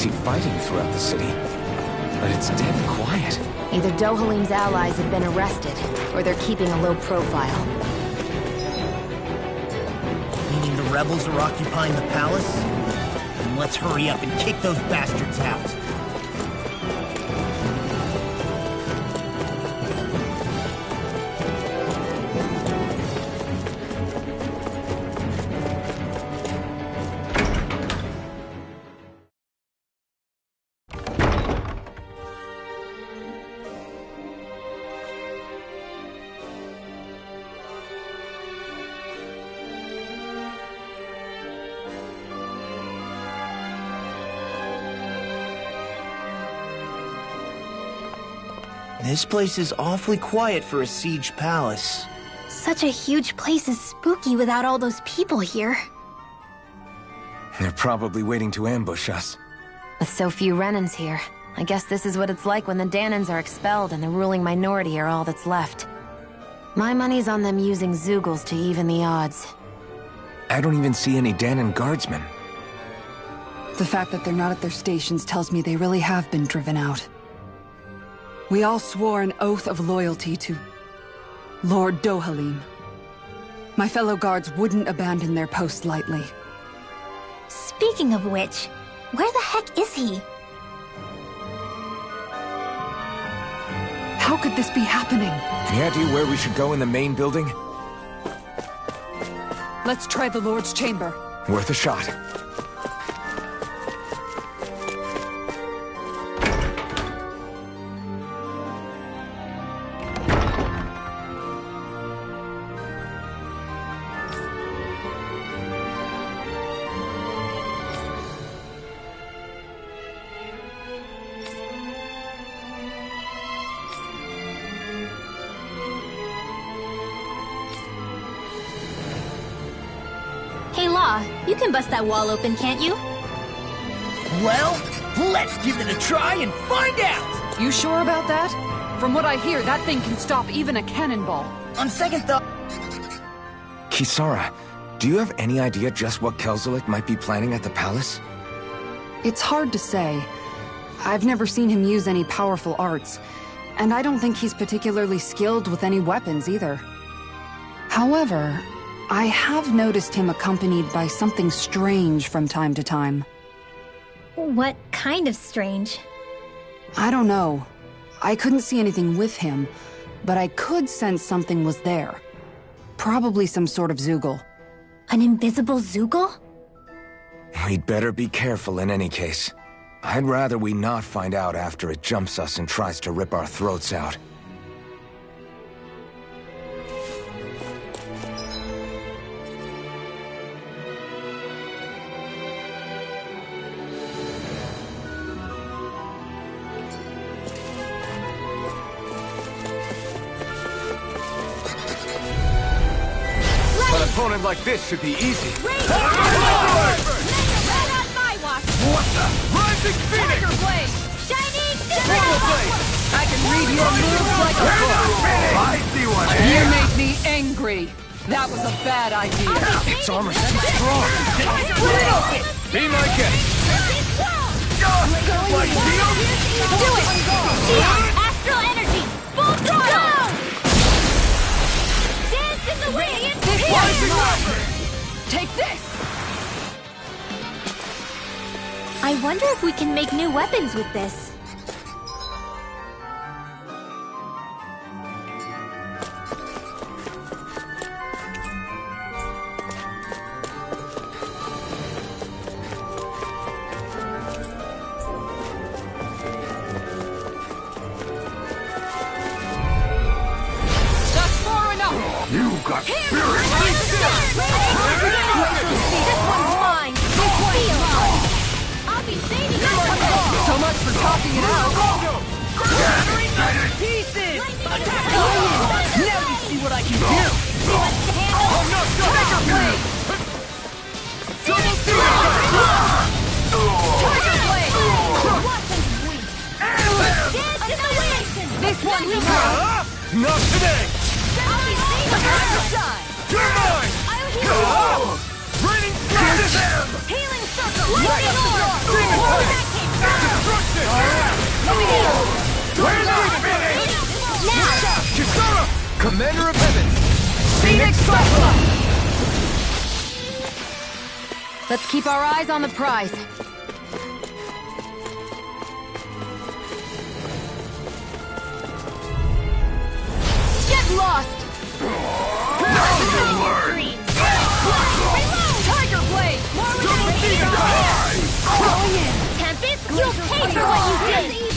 see fighting throughout the city, but it's dead quiet. Either Dohalim's allies have been arrested, or they're keeping a low profile. Meaning the rebels are occupying the palace? Then let's hurry up and kick those bastards out. This place is awfully quiet for a siege palace. Such a huge place is spooky without all those people here. They're probably waiting to ambush us. With so few Renans here, I guess this is what it's like when the Danans are expelled and the ruling minority are all that's left. My money's on them using Zeugles to even the odds. I don't even see any Danan guardsmen. The fact that they're not at their stations tells me they really have been driven out. We all swore an oath of loyalty to Lord Dohalim. My fellow guards wouldn't abandon their post lightly. Speaking of which, where the heck is he? How could this be happening? Any idea where we should go in the main building? Let's try the Lord's chamber. Worth a shot. Hey Law, you can bust that wall open, can't you? Well, let's give it a try and find out! You sure about that? From what I hear, that thing can stop even a cannonball. On second thought... Kisara, do you have any idea just what Kelzelik might be planning at the palace? It's hard to say. I've never seen him use any powerful arts, and I don't think he's particularly skilled with any weapons either. However, I have noticed him accompanied by something strange from time to time. What kind of strange? I don't know. I couldn't see anything with him, but I could sense something was there. Probably some sort of Zeugle. An invisible Zeugle? We'd better be careful in any case. I'd rather we not find out after it jumps us and tries to rip our throats out. An opponent like this should be easy. What the? Rising Phoenix! Tiger Blade! Shining Triple Blade! I can read your moves like a book. I see one! You made me angry. That was a bad idea. Its armor's too strong! Be my guest! Like shield? Do it! Shield! Astral energy! Full throttle! Dance in the wind! Take this! I wonder if we can make new weapons with this. That's far enough! You got spirit! This one's mine! This one's mine! I'll be saving you! So much for talking it out. Pieces! Now you see what I can do! Oh no! Tiger Blade! Double Tiger Blade! Dance in the wind! This one's mine! Not today! I'll be saving you! You're mine! I'll heal you! Raining flash! Healing circle! Right up the door! Lightning orb! Commander of Heaven! Phoenix Cyclone! Let's keep our eyes on the prize. Get lost! Tiger Blade! Going in! Tempest, you'll pay for what you did!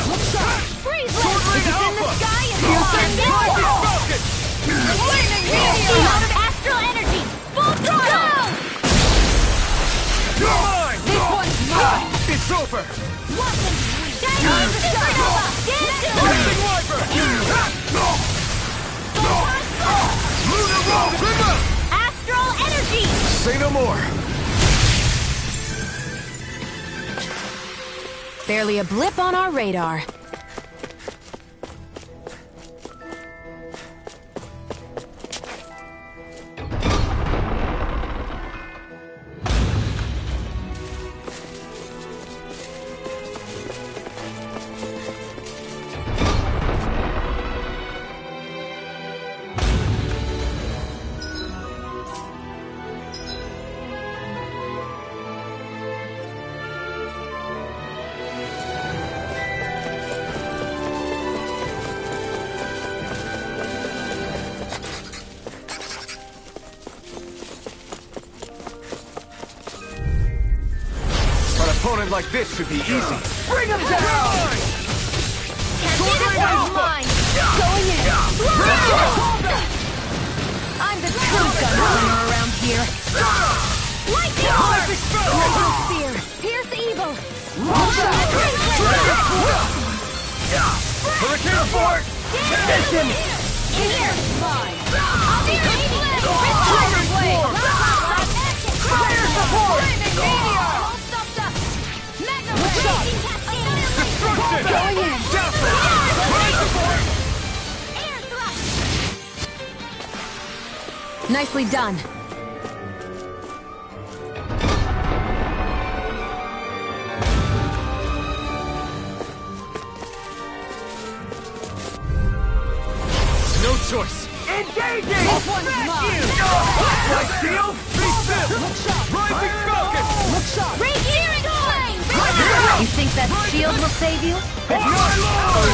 Look sharp! Freeze If it's in the sky, it's Astral energy! Full throttle! You're mine! This one's mine! It's over! Lightning Wiper! Lunar Roll! Trigger! Astral energy! Say no more! Barely a blip on our radar. Opponent like this should be easy. Bring him down! Mine! Going in! I'm the true gunslinger around here. Lightning orb! Little spear! Pierce evil! Hurricane Fort! Mission! Here! Mine! I'll be Tiger Blade! Fire support! Destruction! Going in! Nicely done. No choice. Engaging! This one's mine! Like steel? Be still! Rising Falcon! Look sharp! Radiant flame! You think that shield will save you? My lord!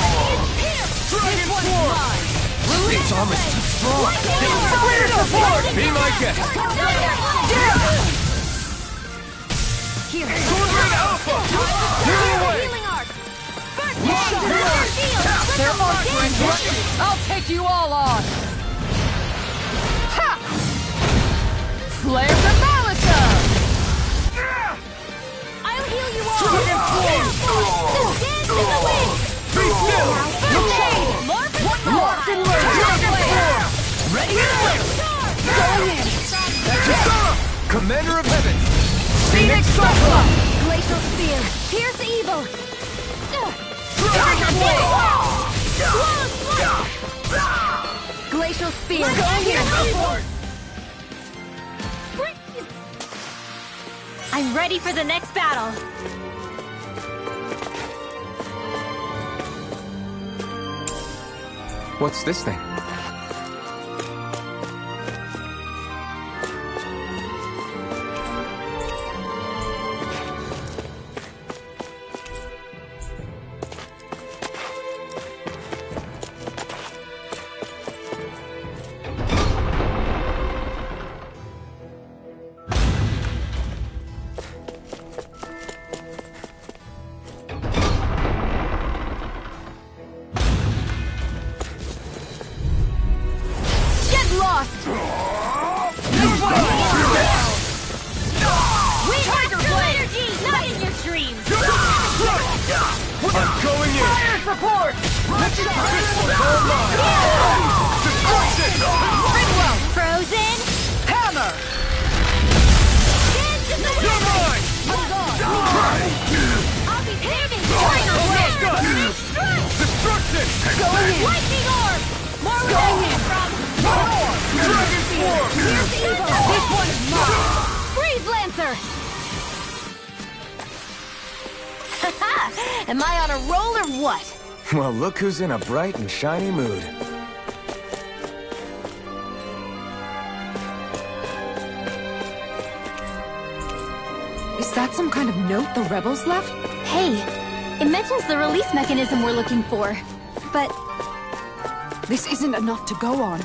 This one's mine! It's almost too strong. Clear support! Be my guest. Here! Sword Alpha! Clear away! Healing arc! They're offering what? I'll take you all on! Ha! Flare the Malisa! I'll heal you all! Dragon Form! Dance in the wind! Be still! Locked and loaded! Dragon Form! Ready to Going in! Commander of Heaven! Phoenix Cyclone! Glacial spear! Pierce evil! Dragon Glacial spear! I'm ready for the next battle! What's this thing? Lost! We Tiger Blade! Energy! Not in your dreams! I'm going in! Fire support! Destruction! Frozen! Hammer! Dance in the wind! You're mine! I'll be paving! Tiger Blade! Destruction! Lightning orb! More Going in! from Dragon Form! Pierce evil! This one's mine! Freeze Lancer! Am I on a roll or what? Well, look who's in a bright and shiny mood. that some kind of note the rebels left? Hey, it mentions the release mechanism we're looking for. But This isn't enough to go on.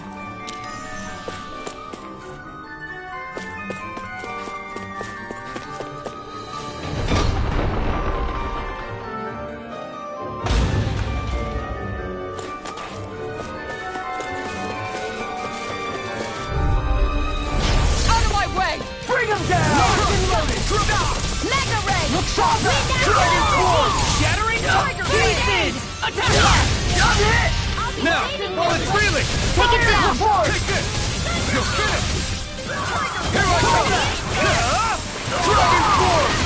Out of my way! Bring him down! Locked and loaded! Mega Ray! Look sharper! Dragon Force! Shattering Tiger Pieces! Attack! Got hit! Now, while it's reeling! take it down! Take this! You'll finish! Here I come! Dragon Force!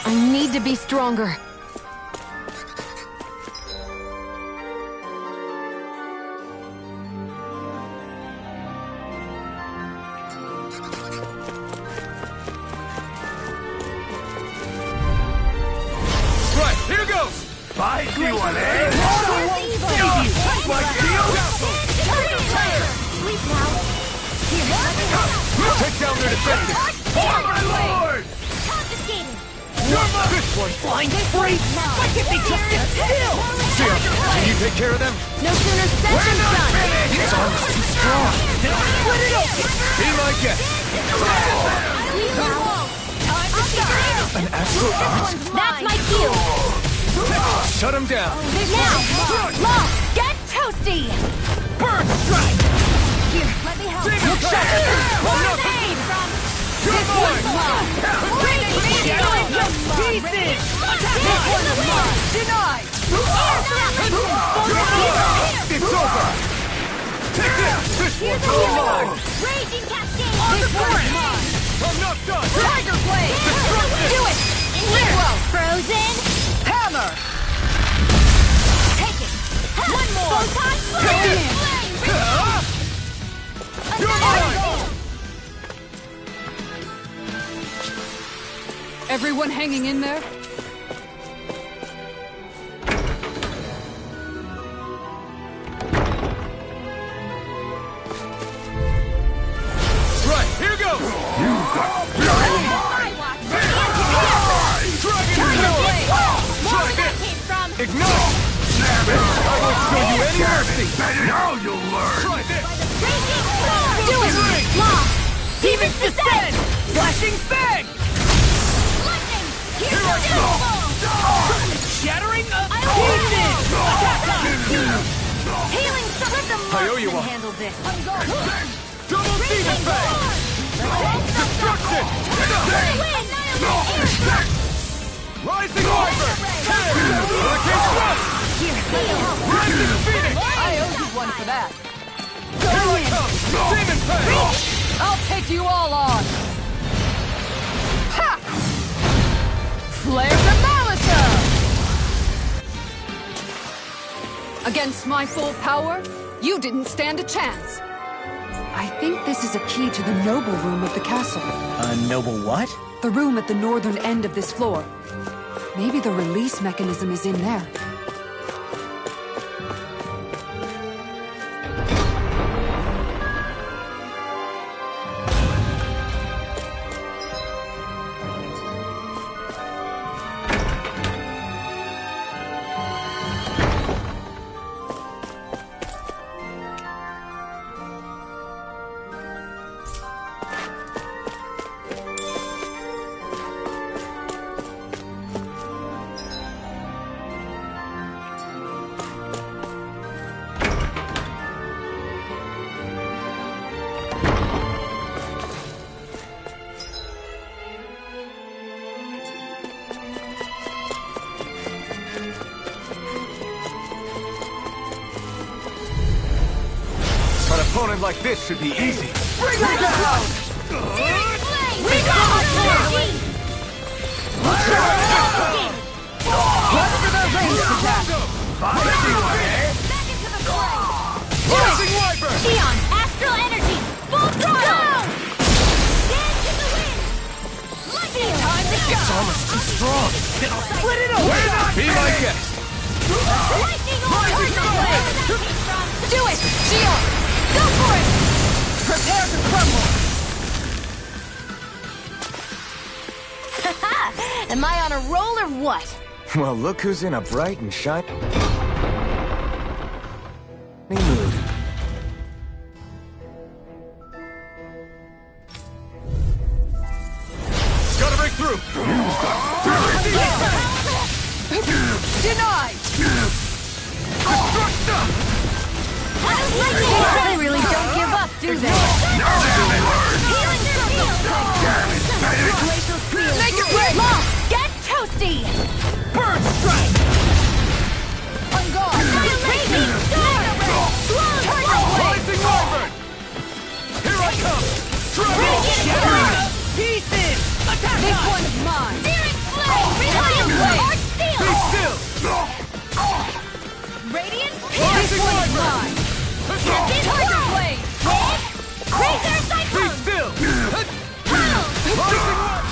I need to be stronger. Right, here goes! Bite me one, eh? Like steel! Sleep now. Here, let me help. Take down their defenses! For my lord! Confiscated. This one! Flying free! Why can't they just sit still? Sia, can you take care of them? No sooner said than done. His arm is too strong! Then I'll split it open! Be my guest! Sleep now. An astral art? That's my cue. Shut him down! Now, Law, get toasty. Burn strike! Here, let me help. Look sharp! Aim from You're mine! Pieces! this one's mine. Denied! It's over! Take this! This Here's one's a all hero. mine! Raging cascade. This one's mine! I'm not done! Tiger blade. Destruction! Do it. In here. Frozen. Hammer! Take it. One more. Photon Take flame. it! You're mine! Everyone hanging in there? Right, here goes! Ignite! I won't show you any mercy! Now you'll learn! Try this! Do it. Law. Demons descend! Flashing fang! Lightning. Here Here's I the go! Shattering of I pieces! Healing. Let the I owe you marksman one. handle this. I'm going. Double demon fang! Destruction! Rising Wyvern! Hurricane Thrust! Rising Phoenix! I owe you one for that. Here I come! Demon fang! I'll take you all on! Ha! Flare the Malisa! Against my full power, you didn't stand a chance. I think this is a key to the noble room of the castle. A noble what? The room at the northern end of this floor. Maybe the release mechanism is in there. An opponent like this should be easy. Bring it down! We got energy! Whatever that range attack! Back into the fray! Rising Wyvern! Xion, astral energy! Full throttle! Dance in the wind! Lightning! Time to go! It's almost too strong. Then I'll split it open! Be my guest! Lightning orb! Tiger blade! Do it! Shield! Go for it! Prepare to crumble! Am I on a roll or what? Well, look who's in a bright and shiny mood. Gotta break through! Denied! They really don't give up, do they? Make it break! Get toasty! Bird strike! On guard! Raging storm! Rising Wyvern! Here I come! Shatter! Pieces! Attack This us! one's mine! Searing flame! Radiant blade! Arch steel! Be still! Radiant This Rising one's Wyvern! mine! Tiger blade! Razor Be cyclone! still! Tunnel! Rising Wyvern!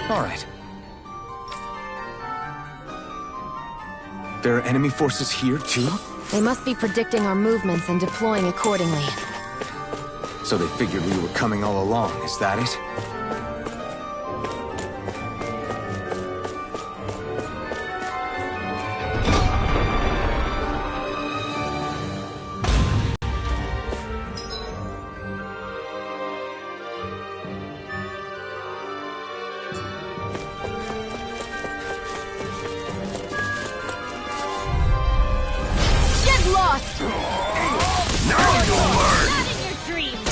All right. There are enemy forces here, too? They must be predicting our movements and deploying accordingly. So they figured we were coming all along, is that it? Get lost! Now you'll learn! Not in your dreams!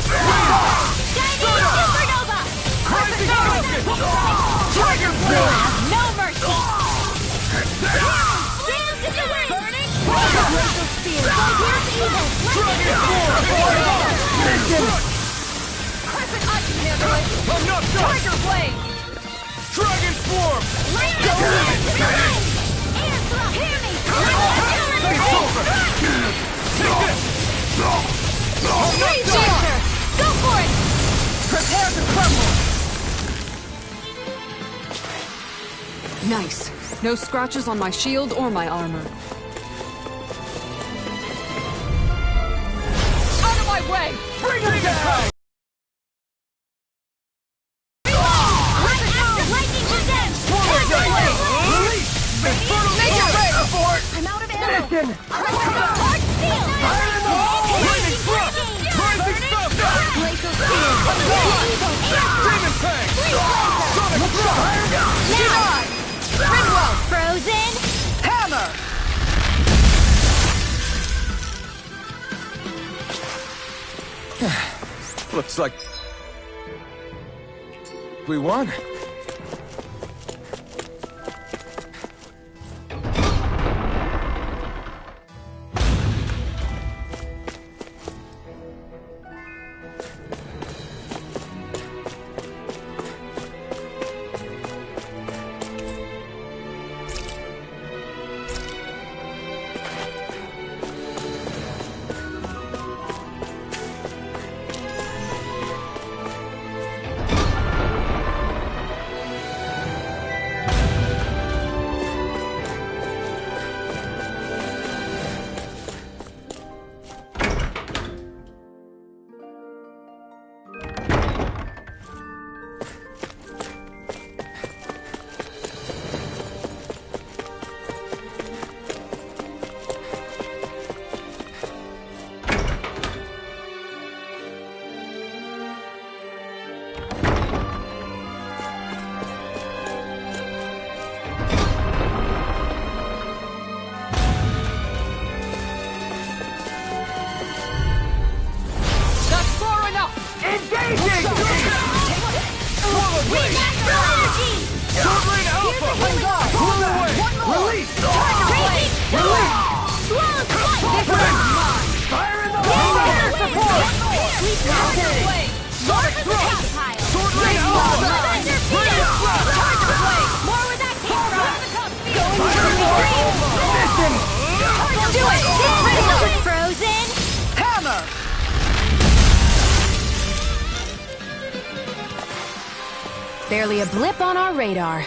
Shining supernova! Rising Falcon! Tiger You blade! have no mercy! Flames in the wind! Burning razor spear! Here's evil! Crescent, I can handle it! I'm not done! Tiger blade! Dragon Swarm! Air thrust! Hear me! It's over! Take this! I'm not done! Shield! Go for it! Prepare to crumble! Nice. No scratches on my shield or my armor. Out of my way! Bring him down! Lightning descent! Release! Infernal Make it Blade! break! Abort! I'm out of ammo! Arch steel! Lightning Thrust! Rising Thunder! Glacial spear! Demon Fang! Sonic Strike! Denied! Ringwell! Frozen! Hammer! Looks like we won. That's far enough! Engaging! Swallow Blade! Natural energy! Sword Lane Alpha! On guard! Pull away! One more! Release! Raging storm! Slow slice! Fire in the Air hole! support! Sweep Tiger powder! blade! Sonic More for the Thrust! tactile! Sword Lane Alpha! Thunder Radiant field! Thrust! Tiger blade! More where that came from! Fire in the hole! Barely a blip on our radar.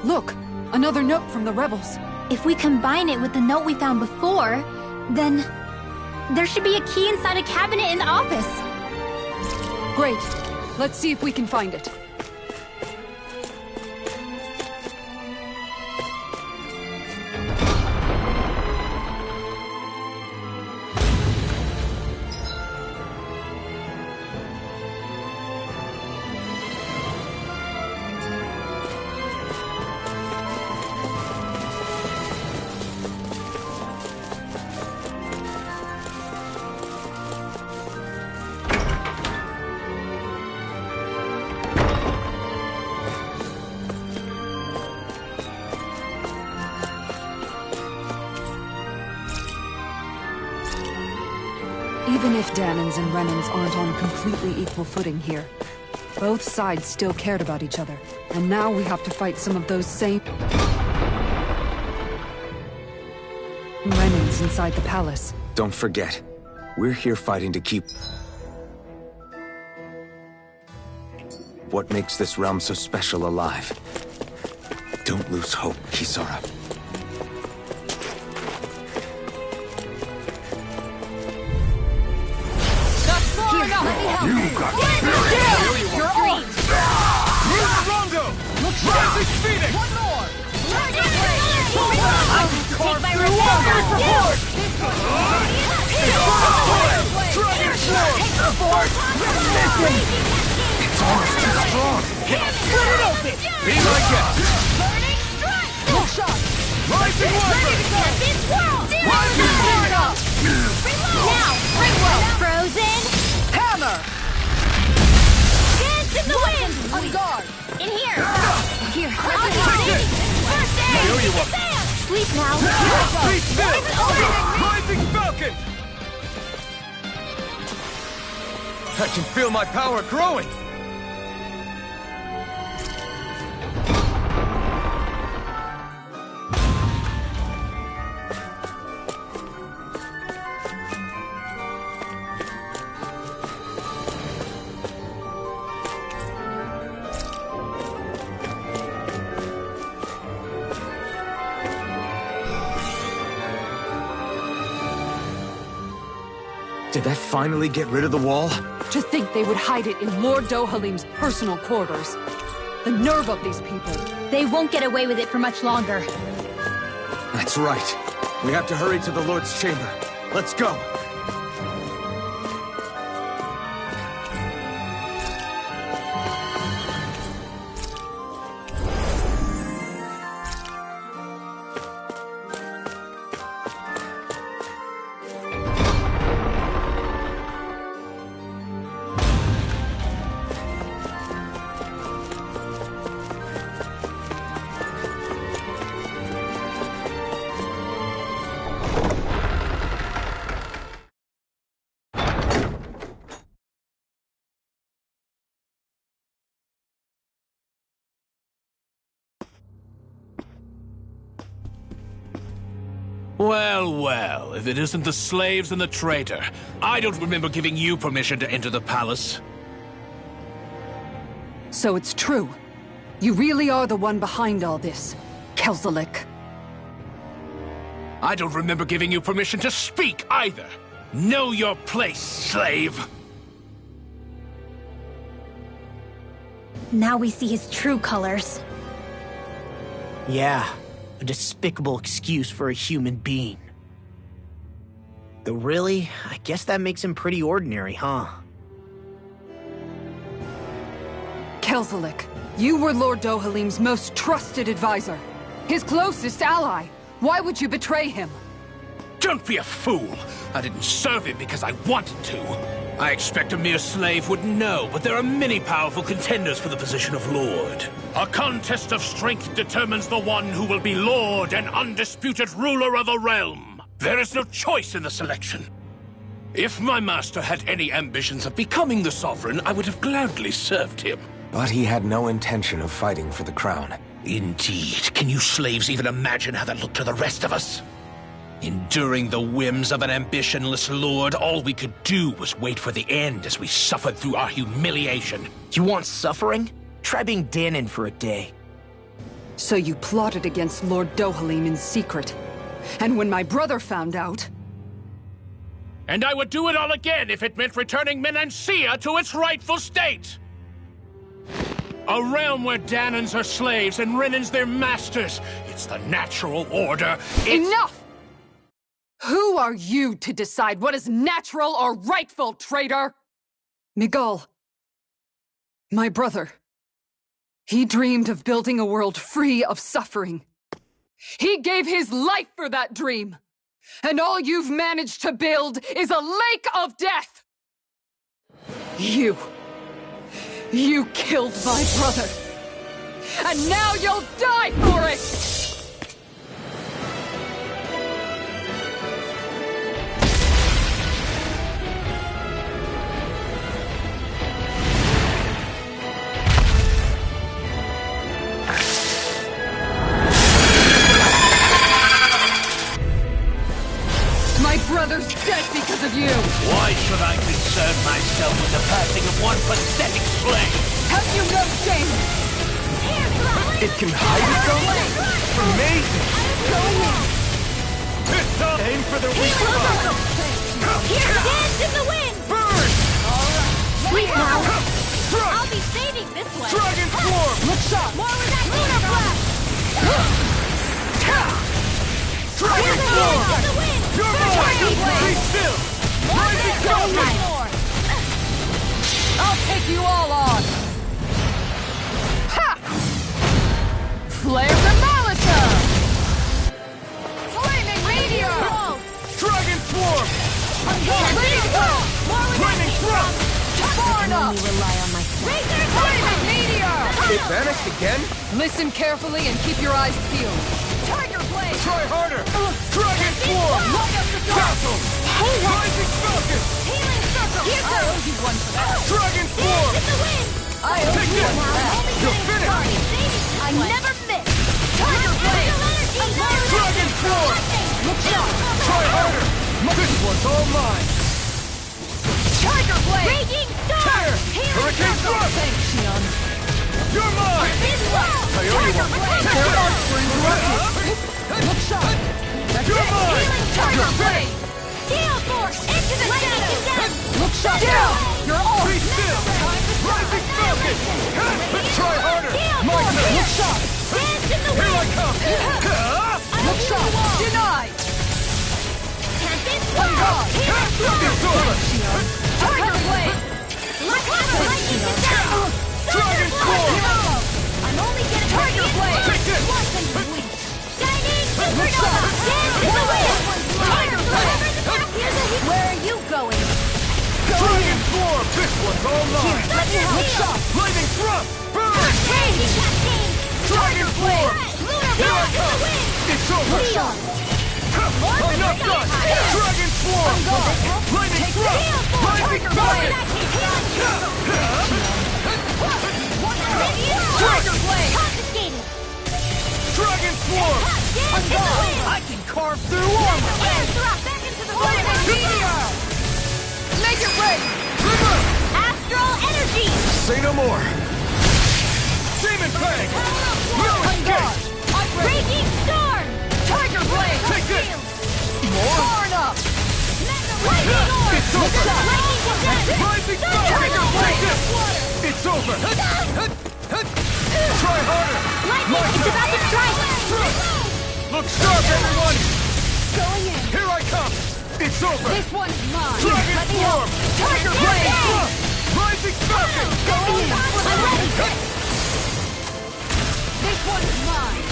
Look! Another note from the rebels. If we combine it with the note we found before, then... there should be a key inside a cabinet in the office. Great. Let's see if we can find it. Even if Danans and Renans aren't on completely equal footing here, both sides still cared about each other. And now we have to fight some of those same... Renans inside the palace. Don't forget, we're here fighting to keep... what makes this realm so special alive. Don't lose hope, Kisara. You got spirit! You're on! Rondo! Rising Phoenix! One more! Take my revenge! Dragon Sword! It's almost too strong! Split it open! Be my guest! Burning strike! Hook shot! Rising Wyvern! Rising Phoenix! Now, Ringworld! Frozen! Hammer! Dance in the wind! On guard! In here! Here, Take this! First aid! Here you are! Sleep now! Be still! Rising Falcon! I can feel my power growing! Did that finally get rid of the wall? To think they would hide it in Lord Dohalim's personal quarters. The nerve of these people. They won't get away with it for much longer. That's right. We have to hurry to the Lord's chamber. Let's go! Well, well, if it isn't the slaves and the traitor. I don't remember giving you permission to enter the palace. So it's true. You really are the one behind all this, Kelzelik. I don't remember giving you permission to speak either. Know your place, slave. Now we see his true colors. Yeah, a despicable excuse for a human being. Though really, I guess that makes him pretty ordinary, huh? Kelzelik, you were Lord Dohalim's most trusted advisor. His closest ally. Why would you betray him? Don't be a fool. I didn't serve him because I wanted to. I expect a mere slave wouldn't know, but there are many powerful contenders for the position of Lord. A contest of strength determines the one who will be Lord and undisputed ruler of a realm. There is no choice in the selection. If my master had any ambitions of becoming the Sovereign, I would have gladly served him. But he had no intention of fighting for the crown. Indeed. Can you slaves even imagine how that looked to the rest of us? Enduring the whims of an ambitionless lord, all we could do was wait for the end as we suffered through our humiliation. You want suffering? Try being Danon for a day. So you plotted against Lord Dohalim in secret. And when my brother found out... And I would do it all again if it meant returning Menancia to its rightful state! A realm where Danons are slaves and Renans their masters. It's the natural order. Enough! Who are you to decide what is natural or rightful, traitor? Miguel. My brother. He dreamed of building a world free of suffering. He gave his life for that dream. And all you've managed to build is a lake of death! You killed my brother! And now you'll die for it! Brother's dead because of you! Why should I concern myself with the passing of one pathetic slave? Have you no shame? It can hide itself? Amazing! Aim for the weak spot! Here, dance in the wind! Burn! Sweet now! I'll be saving this one! Dragon Swarm! Look sharp! More with that lunar blast! Dragon Swarm! In the wind! Your boy! Be still! Rising Falcon! I'll take you all on! Ha! Flare the Molotov! Flaming Meteor! Dragon Swarm! Flaming Thrust! Born up! Rely on myself. Flaming Meteor! It vanished again? Listen carefully and keep your eyes peeled. Tiger Blade! Try harder! Dragon Swarm! Castle! Rising Falcon! Healing circle! I owe you one for that. Dragon Swarm! In the wind! I owe Take you this! one for that. You're finished! I never miss! Tiger Blade! Dragon Swarm! Look sharp! Try harder! This one's all mine! Tiger Blade! Raging Storm! Tear! Healing Hurricane circle! Thrust! Thanks, Xion. You're mine! I owe you one! Tear arc for Look sharp! You're mine! Tiger Blade! Gale Force! Into the shadows! Look sharp! Down! You're all! Be still! Rising Falcon! Try harder! My turn! Look sharp! Dance in the Here I wind! come! Look sharp! Denied! Tempest One Storm! God! Healing Storm! It's over! Tiger Blade! Lightning Down! Dragon Swarm! I'm only getting Tiger Blade! Take this! once and bleed! Shining Look Supernova! sharp! Dance in the wind! Tiger Blade! Where are you going? Dragon Swarm! This one's all mine! Look sharp! Lightning Thrust! Burn! Raging Cascade! Dragon Swarm! Lunar Here I Blast in the come! wind! It's over! Look sharp! I'm not done! Dragon Swarm! Lightning Thrust! Rising Falcon! Tiger Blade! Confiscated! Dragon Swarm! Dance in the wind! I can carve through armor! Air drop back into the Flaming wind! Meteor! Make it rain! Astral Energy! Say no more! Demon Fang! No escape! Raging Storm! Tiger Blade! Take this! More? Born up! Lightning Orb! It's over! Lightning Descent! Rising Falcon! Take this! It's over! Try harder! Lightning! It's about to strike! Look sharp, everyone! Going in! Here I come! It's over! This one's mine! Dragon Swarm! Tiger Blade! Rising Falcon! Going in! I'm ready! This one's mine!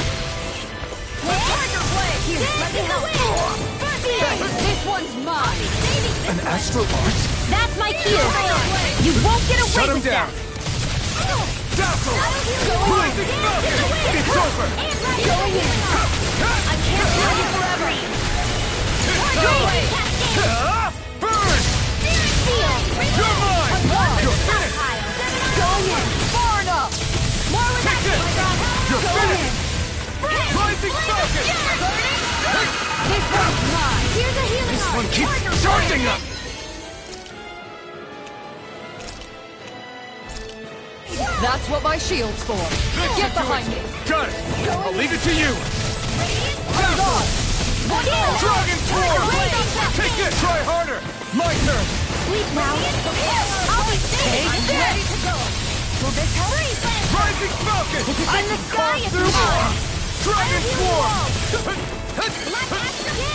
Tiger Blade! Dance in the wind! This one's mine! An astral art? That's my cue! You won't get away Shut him with down! that! Dazzle! Rising Falcon! It's over! Going in! I can't hold you forever! Burn! You're mine! You're finished! Going in! Far enough! More with Take this! You're finished! Rising Falcon! This one's mine! Here's a healing This arm. one keeps charging up! That's what my shield's for. Get behind me. Got it! I'll leave it to you! Dragon Swarm! Take it! Try harder! My turn! Sleep now. I'll be safe. I'm ready to go. Will this help? Rising Falcon! In the sky is mine. Dragon Swarm!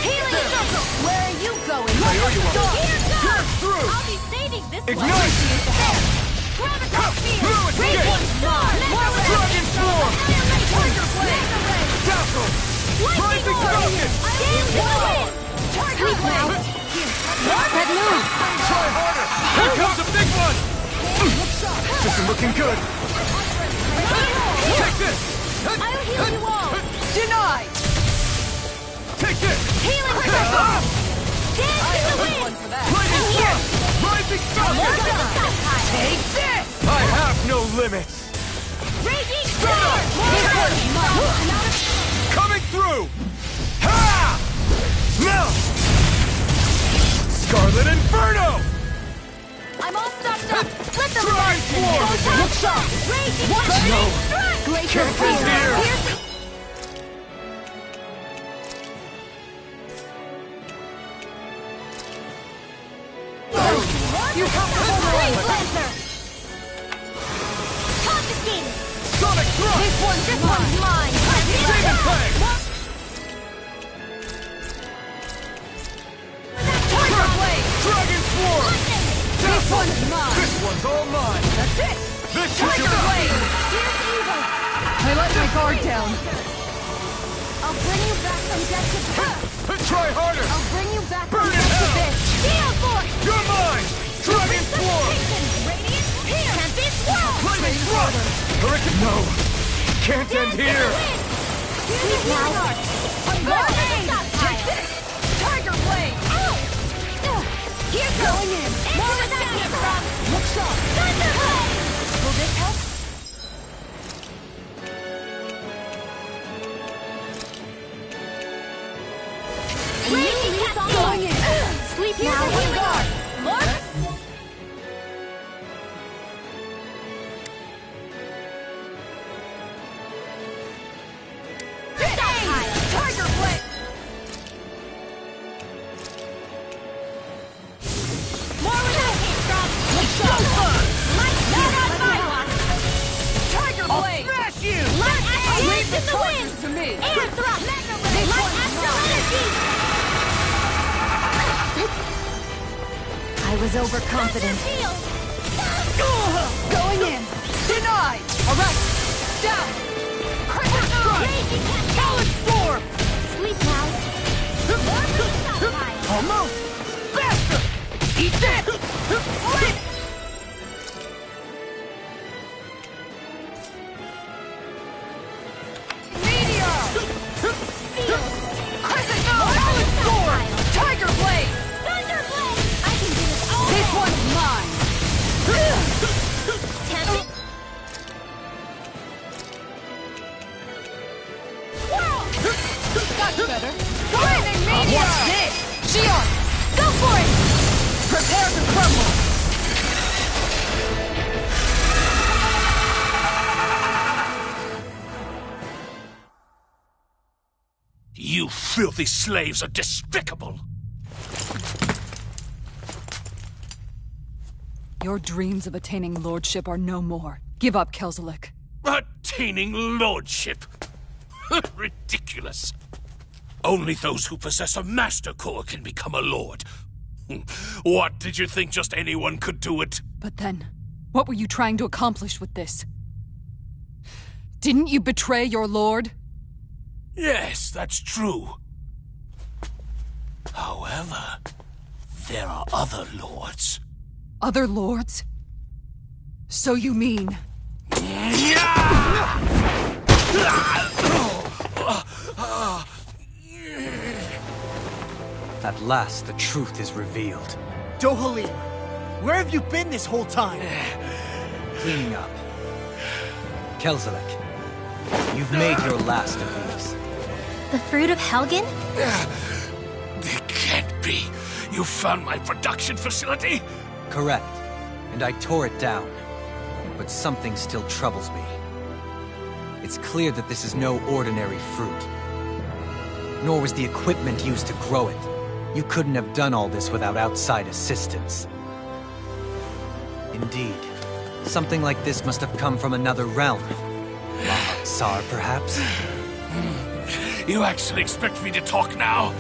Healing circle. Where are you going? I owe you one. Here goes. Pierce through! I'll be saving this one. Ignite! Gravitas field. Through its Great gate. one. Dragon Swarm! Tiger blade. Dazzle! Rising Falcon! Sleep now. That move! Try harder! Here comes a big one! This is looking good. Take this! I'll heal you all. Denied! Take this! Healing circle. Dance in the wind. One for that. Lightning Storm! Rising Falcon! Take this! I have no limits! Raging Straight up! storm. This one's mine! Coming through! Ha! Now! Scarlet Inferno! I'm all stocked up. Let them Try Swarm! Look sharp. Raging No! Glacier Can't field. here. You have the Flame Lancer. Confiscated. Sonic Thrust! This one's mine. Demon Fang! Tiger blade. Dragon Swarm! This one's mine. This one's all mine! That's it. This is Tiger your blade. Here's evil. I let my guard down. I'll bring you back from death to birth. Try harder! I'll bring you back Burn from in death to hell. this. Steel force. You're mine! Dragon Swarm! Radiant here. Tempest swirl. Lightning Thrust! Hurricane... No! Can't end here! Sleep now. Take this. Tiger blade. Here's going in. More with that here from. Look sharp. Thunder blade. Will this help? Going in. Sleep now. Healing guard. Mark. Tiger blade. More with that here from. Look sharp. Light not on my watch. Tiger blade. Smash you! Light dance in the wind. To me. Air thrust. Light astral energy. I was overconfident. Going in! Denied! Alright! Down! Crescent strike! Talon Storm! Sleep now. Almost! Faster! Eat this! Wait! Meteor! Crescent Talon Storm! Tiger blade! Thunder blade! I can do this all This day. one's mine! Tempest. Whirl! That's better! Lightning meteor! What's this? Xion! Go for it! Prepare to crumble! You filthy slaves are despicable! Your dreams of attaining lordship are no more. Give up, Kelzelik. Attaining lordship! Ridiculous! Only those who possess a master core can become a lord. What, did you think just anyone could do it? But then, what were you trying to accomplish with this? Didn't you betray your lord? Yes, that's true. However, there are other lords. Other lords? So you mean... At last, the truth is revealed. Dohalim, Where have you been this whole time? Cleaning up. Kelzelik, you've made your last of these. The fruit of Helgen? It can't be. You found my production facility? Correct. And I tore it down. But something still troubles me. It's clear that this is no ordinary fruit. Nor was the equipment used to grow it. You couldn't have done all this without outside assistance. Indeed. Something like this must have come from another realm. Tsar, perhaps? You actually expect me to talk now?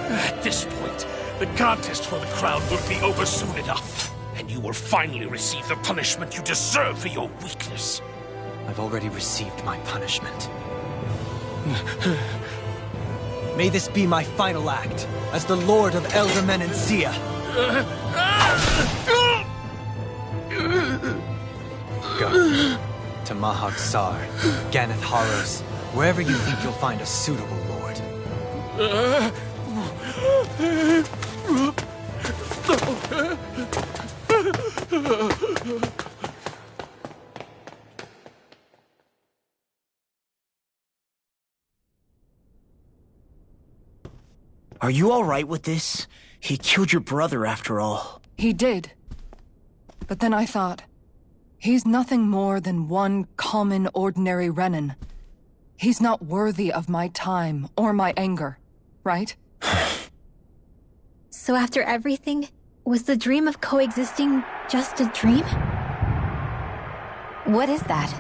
At this point, the contest for the crown will be over soon enough. And you will finally receive the punishment you deserve for your weakness. I've already received my punishment. May this be my final act as the Lord of Elder Menancia. Go. To Mahag Sar, Ganeth Haros, wherever you think you'll find a suitable lord. Are you alright with this? He killed your brother after all. He did. But then I thought, he's nothing more than one common, ordinary Renan. He's not worthy of my time or my anger, right? So after everything, was the dream of coexisting just a dream? What is that?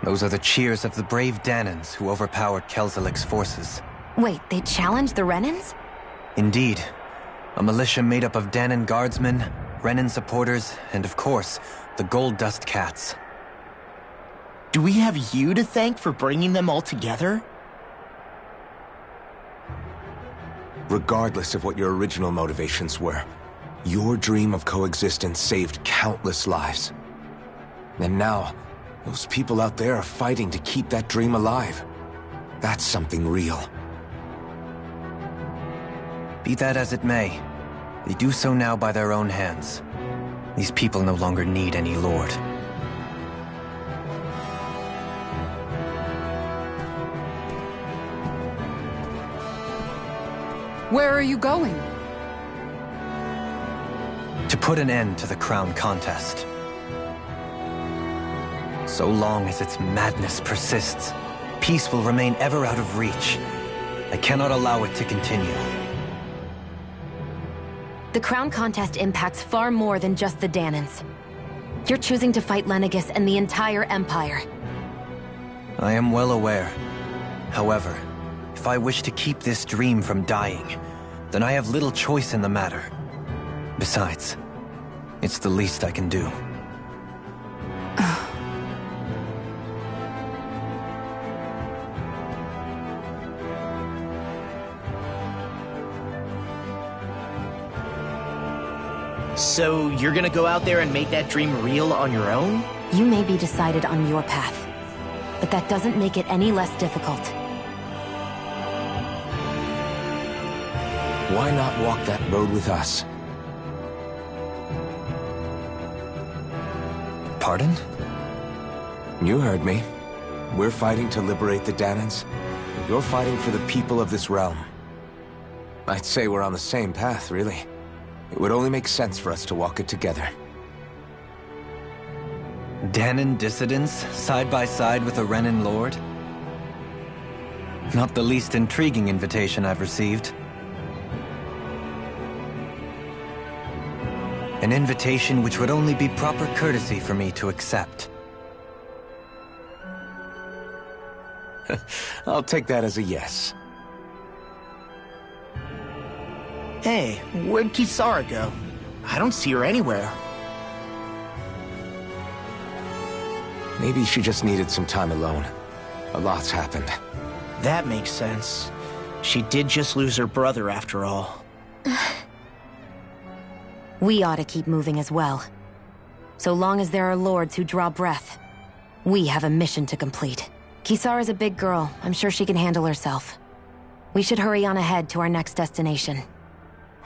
Those are the cheers of the brave Danans who overpowered Kelzelik's forces. Wait, they challenged the Renans? Indeed. A militia made up of Danan guardsmen, Renan supporters, and of course, the Gold Dust Cats. Do we have you to thank for bringing them all together? Regardless of what your original motivations were, your dream of coexistence saved countless lives. And now, those people out there are fighting to keep that dream alive. That's something real. Be that as it may, they do so now by their own hands. These people no longer need any lord. Where are you going? To put an end to the crown contest. So long as its madness persists, peace will remain ever out of reach. I cannot allow it to continue. The crown contest impacts far more than just the Danans. You're choosing to fight Lenegis and the entire Empire. I am well aware. However, if I wish to keep this dream from dying, then I have little choice in the matter. Besides, it's the least I can do. So you're gonna go out there and make that dream real on your own? You may be decided on your path, but that doesn't make it any less difficult. Why not walk that road with us? Pardon? You heard me. We're fighting to liberate the Danans. And you're fighting for the people of this realm. I'd say we're on the same path, really. It would only make sense for us to walk it together. Danan dissidents, side by side with a Renan lord? Not the least intriguing invitation I've received. An invitation which would only be proper courtesy for me to accept. I'll take that as a yes. Hey, where'd Kisara go? I don't see her anywhere. Maybe she just needed some time alone. A lot's happened. That makes sense. She did just lose her brother after all. We ought to keep moving as well. So long as there are lords who draw breath, we have a mission to complete. Kisara's a big girl. I'm sure she can handle herself. We should hurry on ahead to our next destination.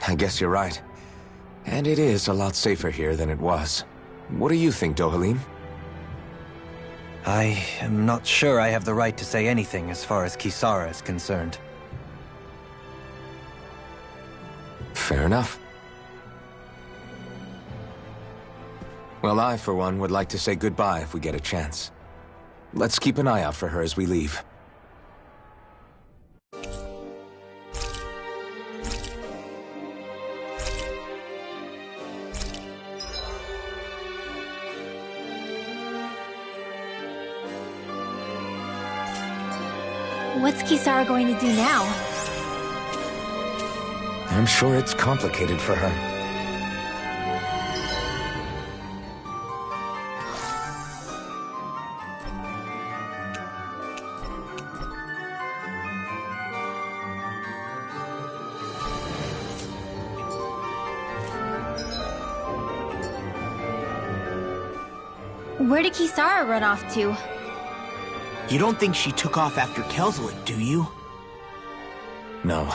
I guess you're right. And it is a lot safer here than it was. What do you think, Dohalim? I am not sure I have the right to say anything as far as Kisara is concerned. Fair enough. Well, I, for one, would like to say goodbye if we get a chance. Let's keep an eye out for her as we leave. What's Kisara going to do now? I'm sure it's complicated for her. Where did Kisara run off to? You don't think she took off after Kelzelik, do you? No.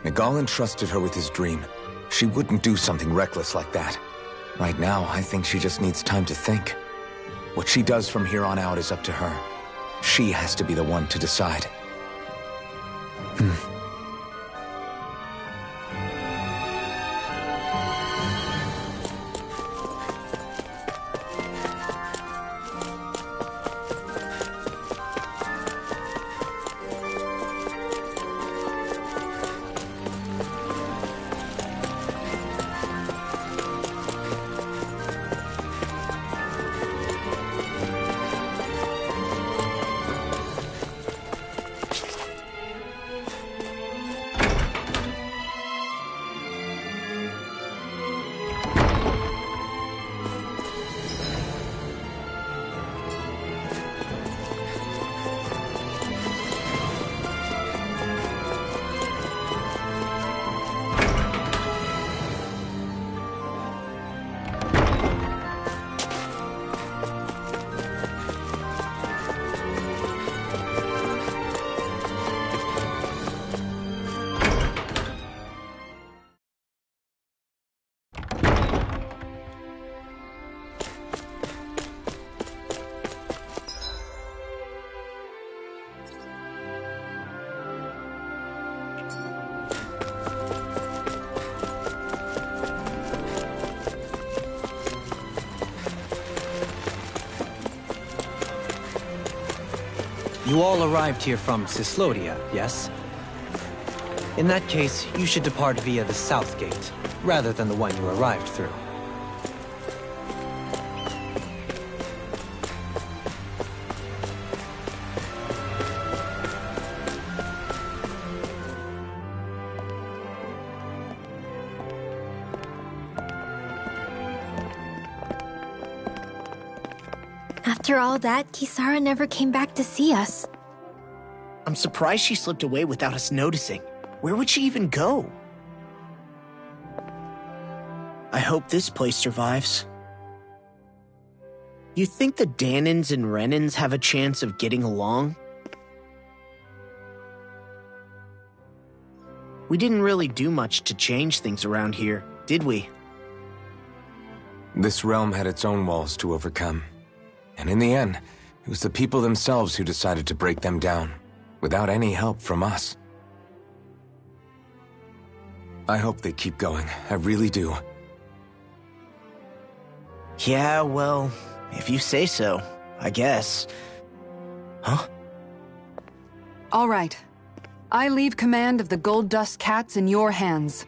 Nagal entrusted her with his dream. She wouldn't do something reckless like that. Right now, I think she just needs time to think. What she does from here on out is up to her. She has to be the one to decide. You all arrived here from Cislodia, yes? In that case, you should depart via the south gate, rather than the one you arrived through. After all that, Kisara never came back to see us. I'm surprised she slipped away without us noticing. Where would she even go? I hope this place survives. You think the Danans and Renans have a chance of getting along? We didn't really do much to change things around here, did we? This realm had its own walls to overcome. And in the end, it was the people themselves who decided to break them down, without any help from us. I hope they keep going. I really do. Yeah, well, if you say so, I guess. Huh? All right. I leave command of the Gold Dust Cats in your hands.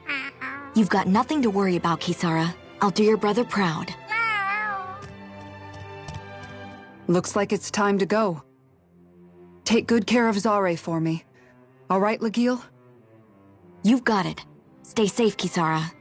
You've got nothing to worry about, Kisara. I'll do your brother proud. Looks like it's time to go. Take good care of Zare for me. All right, Legil? You've got it. Stay safe, Kisara.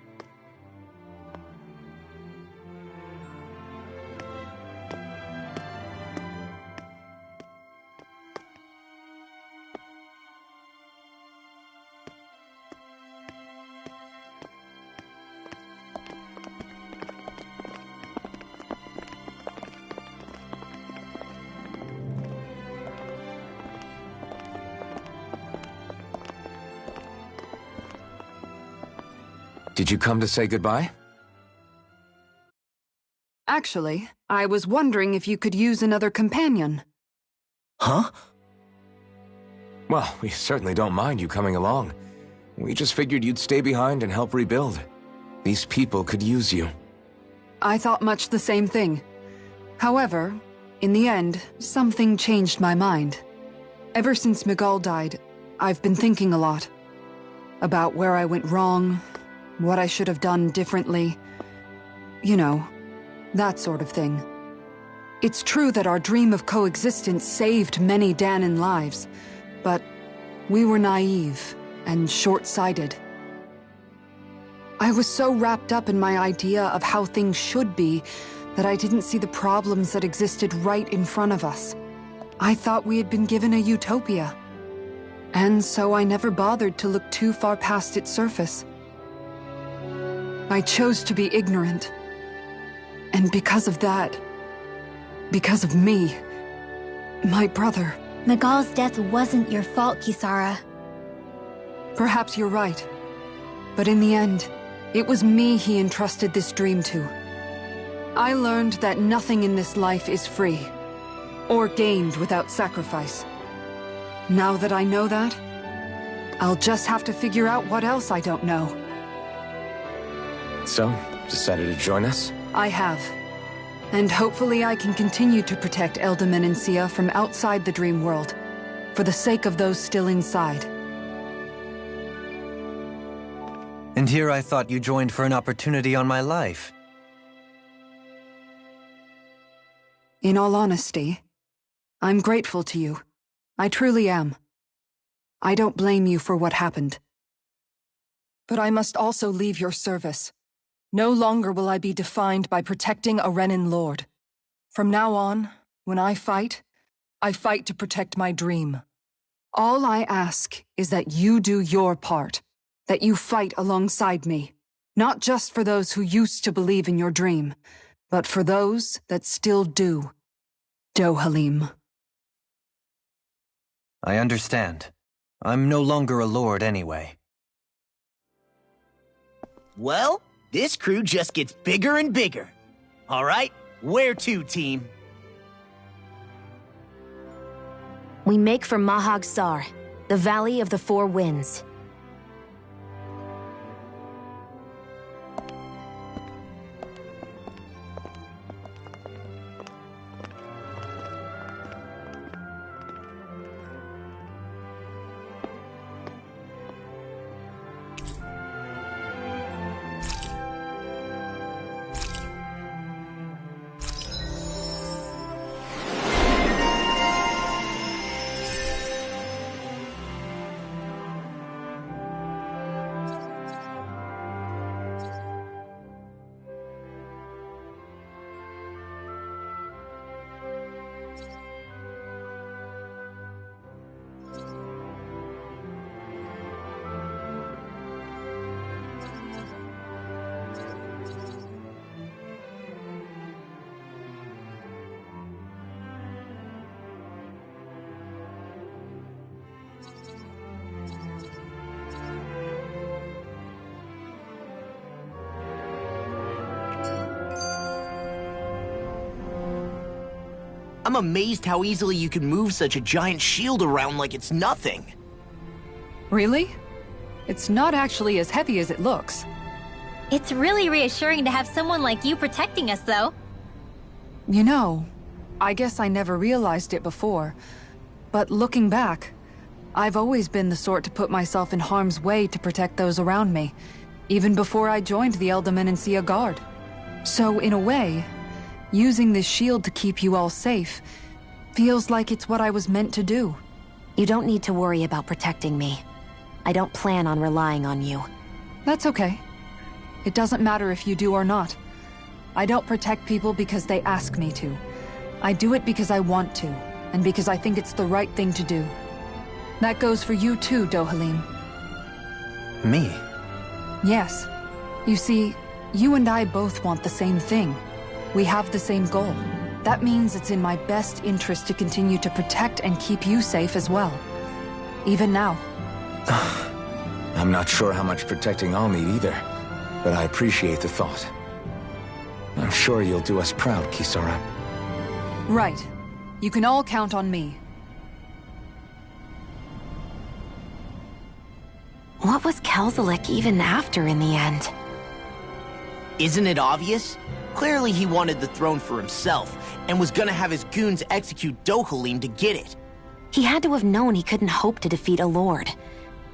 Did you come to say goodbye? Actually, I was wondering if you could use another companion. Huh? Well, we certainly don't mind you coming along. We just figured you'd stay behind and help rebuild. These people could use you. I thought much the same thing. However, in the end, something changed my mind. Ever since Miguel died, I've been thinking a lot. About where I went wrong, what I should have done differently. You know, that sort of thing. It's true that our dream of coexistence saved many Danan lives, but we were naive and short-sighted. I was so wrapped up in my idea of how things should be that I didn't see the problems that existed right in front of us. I thought we had been given a utopia. And so I never bothered to look too far past its surface. I chose to be ignorant. And because of that, because of me, my brother... Miguel's death wasn't your fault, Kisara. Perhaps you're right. But in the end, it was me he entrusted this dream to. I learned that nothing in this life is free, or gained without sacrifice. Now that I know that, I'll just have to figure out what else I don't know. So, decided to join us? I have. And hopefully I can continue to protect Elda Menancia from outside the dream world, for the sake of those still inside. And here I thought you joined for an opportunity on my life. In all honesty, I'm grateful to you. I truly am. I don't blame you for what happened. But I must also leave your service. No longer will I be defined by protecting a Renan Lord. From now on, when I fight to protect my dream. All I ask is that you do your part, that you fight alongside me, not just for those who used to believe in your dream, but for those that still do. Dohalim. I understand. I'm no longer a lord anyway. Well, this crew just gets bigger and bigger. All right, where to, team? We make for Mahag Sar, the Valley of the Four Winds. I'm amazed how easily you can move such a giant shield around like it's nothing. Really? It's not actually as heavy as it looks. It's really reassuring to have someone like you protecting us, though. You know, I guess I never realized it before, but looking back, I've always been the sort to put myself in harm's way to protect those around me, even before I joined the Elda Menancia Guard. So, in a way, using this shield to keep you all safe feels like it's what I was meant to do. You don't need to worry about protecting me. I don't plan on relying on you. That's okay. It doesn't matter if you do or not. I don't protect people because they ask me to. I do it because I want to, and because I think it's the right thing to do. That goes for you too, Dohalim. Me? Yes. You see, you and I both want the same thing. We have the same goal. That means it's in my best interest to continue to protect and keep you safe as well. Even now. I'm not sure how much protecting I'll need either, but I appreciate the thought. I'm sure you'll do us proud, Kisara. Right. You can all count on me. What was Kelzelik even after in the end? Isn't it obvious? Clearly he wanted the throne for himself, and was gonna have his goons execute Dohalim to get it. He had to have known he couldn't hope to defeat a lord.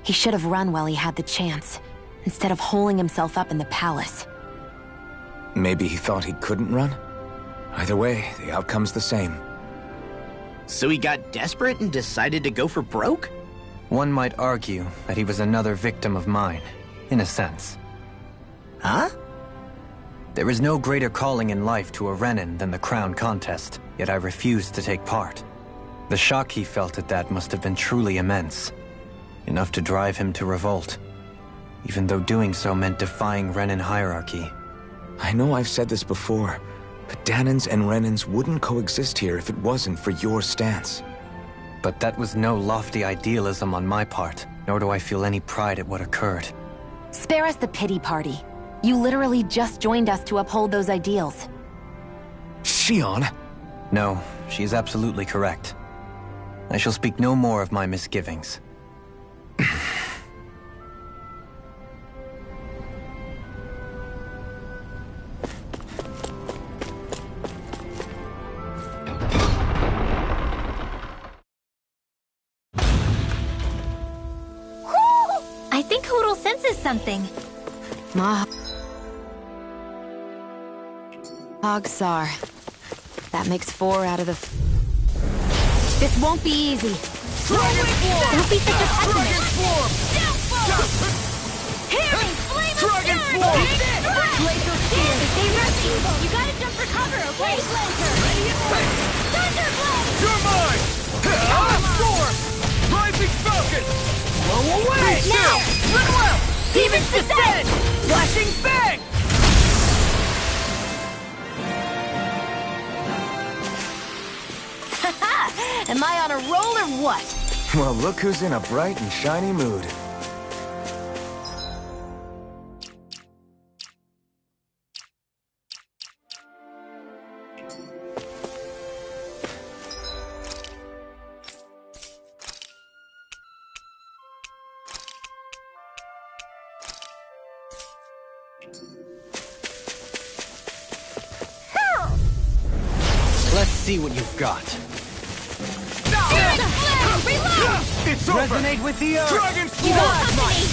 He should have run while he had the chance, instead of holding himself up in the palace. Maybe he thought he couldn't run? Either way, the outcome's the same. So he got desperate and decided to go for broke? One might argue that he was another victim of mine, in a sense. Huh? There is no greater calling in life to a Renin than the crown contest, yet I refused to take part. The shock he felt at that must have been truly immense. Enough to drive him to revolt, even though doing so meant defying Renin hierarchy. I know I've said this before, but Danans and Renins wouldn't coexist here if it wasn't for your stance. But that was no lofty idealism on my part, nor do I feel any pride at what occurred. Spare us the pity party. You literally just joined us to uphold those ideals. Shion! No, she is absolutely correct. I shall speak no more of my misgivings. I think Hoodle senses something. Hogsar. That makes 4 out of the... This won't be easy. Dragon form! Don't be such a Dragon pessimist. form! Hearing! Flame of Dragon Fury! form! Laser spear! Stay rusty! You gotta jump for cover, okay? Laser! Ready and set! Thunderblade! You're mine! Storm! Rising Falcon! Blow away! Now! Run well! Demon's Descent! Flashing Bang! Am I on a roll or what? Well, look who's in a bright and shiny mood. Let's see what you've got. It's over! Resonate with the earth! Dragon You form! got company!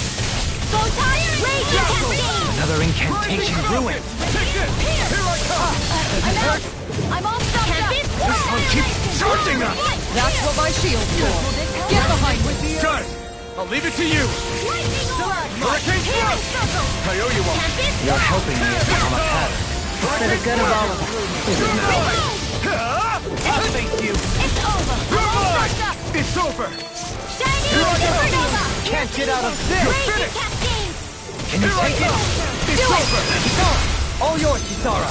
Go tired! Laser casting! Another incantation ruined! Take this! Here I come! I'm out! I'm all stuffed up! This one keeps charging us! That's what my shield's for. Get behind with the Got it! I'll leave it to you! Lightning orb! Hurricane Healing thrust! circle! I owe you one! You're helping me become a pattern. For the good of all of us! Is it now? I'll face you! It's over! You're I'm all mine! stuffed up! It's over! Shining Here I go! supernova! Can't get out of this! Laser finished! cascade! Can you Here I take go! it? It's over! Kisara! All yours, Kisara!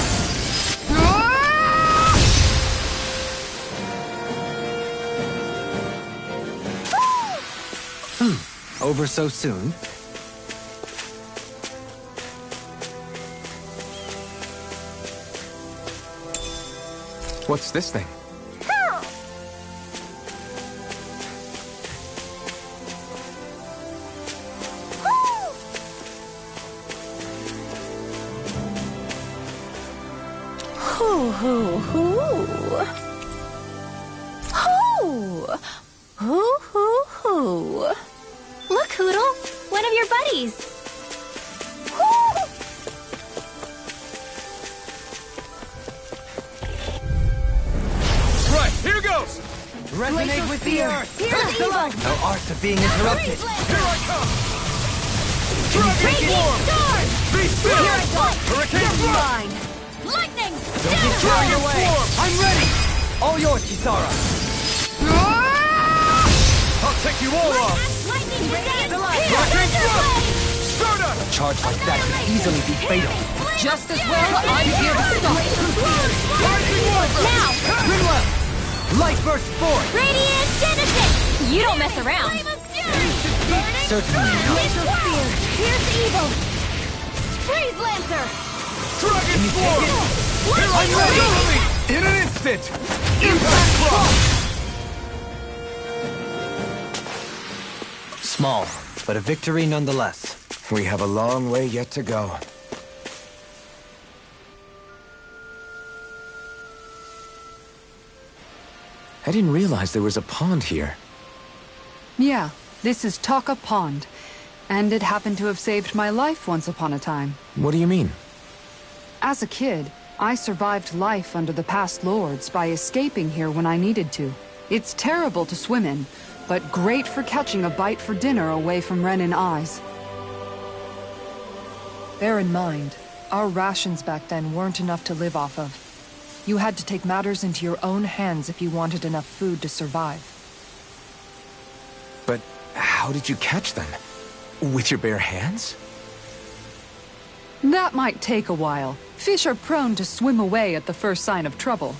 Over so soon? What's this thing? Hoo hoo hoo. Hoo. Hoo hoo hoo. Look, Hoodle. One of your buddies. Hoo. Right, here goes! Resonate with the earth! Here's evil. No art of being interrupted! Here I come! Dragon Radiant form! storm. Be still! Here I go. Hurricane thrust! Mine. Lightning. Don't get carried away! I'm ready! All yours, Kisara! I'll take you all off! Lightning. Radiant. Hurricane thrust! Stardust! A charge like that could easily be fatal. Just as well I'm here to stop it. Rising Viper! Now. Grimwell! Light burst forth! Radiant Genesis. You don't mess around. Certainly not. Laser spear. Here's evil. Freeze Lancer. Dragon form! I'm ready! In an instant! Impact Crush! Small, but a victory nonetheless. We have a long way yet to go. I didn't realize there was a pond here. Yeah, this is Taka Pond. And it happened to have saved my life once upon a time. What do you mean? As a kid, I survived life under the past lords by escaping here when I needed to. It's terrible to swim in, but great for catching a bite for dinner away from Renin eyes. Bear in mind, our rations back then weren't enough to live off of. You had to take matters into your own hands if you wanted enough food to survive. But how did you catch them? With your bare hands? That might take a while. Fish are prone to swim away at the first sign of trouble.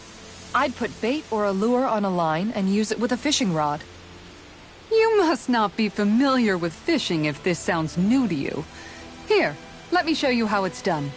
I'd put bait or a lure on a line and use it with a fishing rod. You must not be familiar with fishing if this sounds new to you. Here, let me show you how it's done.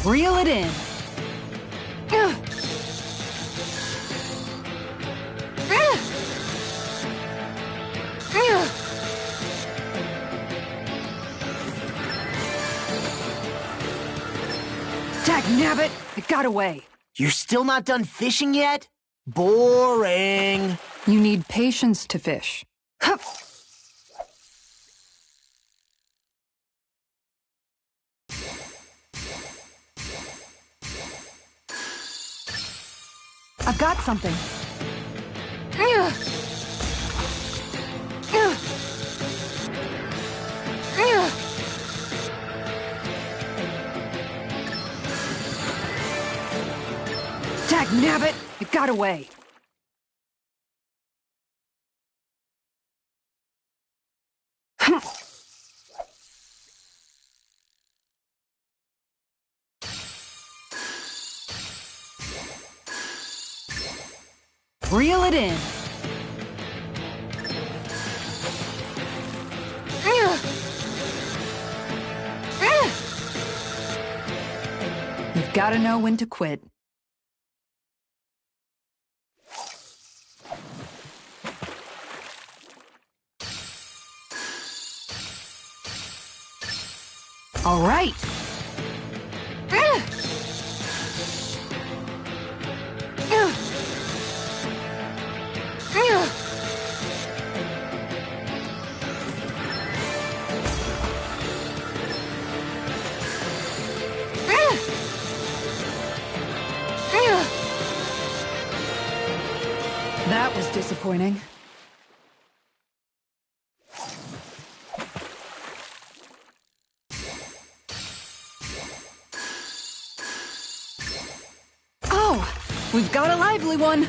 Reel it in. Dagnabbit! It got away. You're still not done fishing yet? Boring. You need patience to fish. Hup. I've got something. Dagnabbit! It got away. Reel it in. You've got to know when to quit. All right. That was disappointing. Oh, we've got a lively one.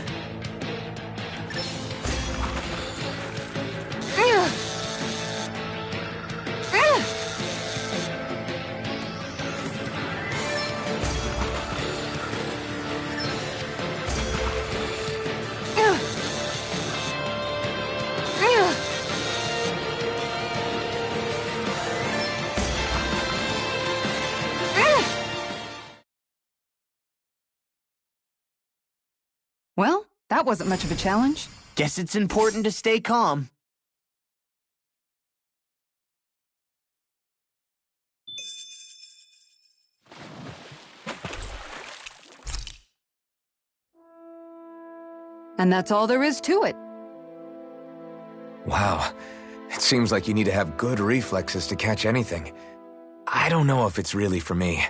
That wasn't much of a challenge. Guess it's important to stay calm. And that's all there is to it. Wow. It seems like you need to have good reflexes to catch anything. I don't know if it's really for me.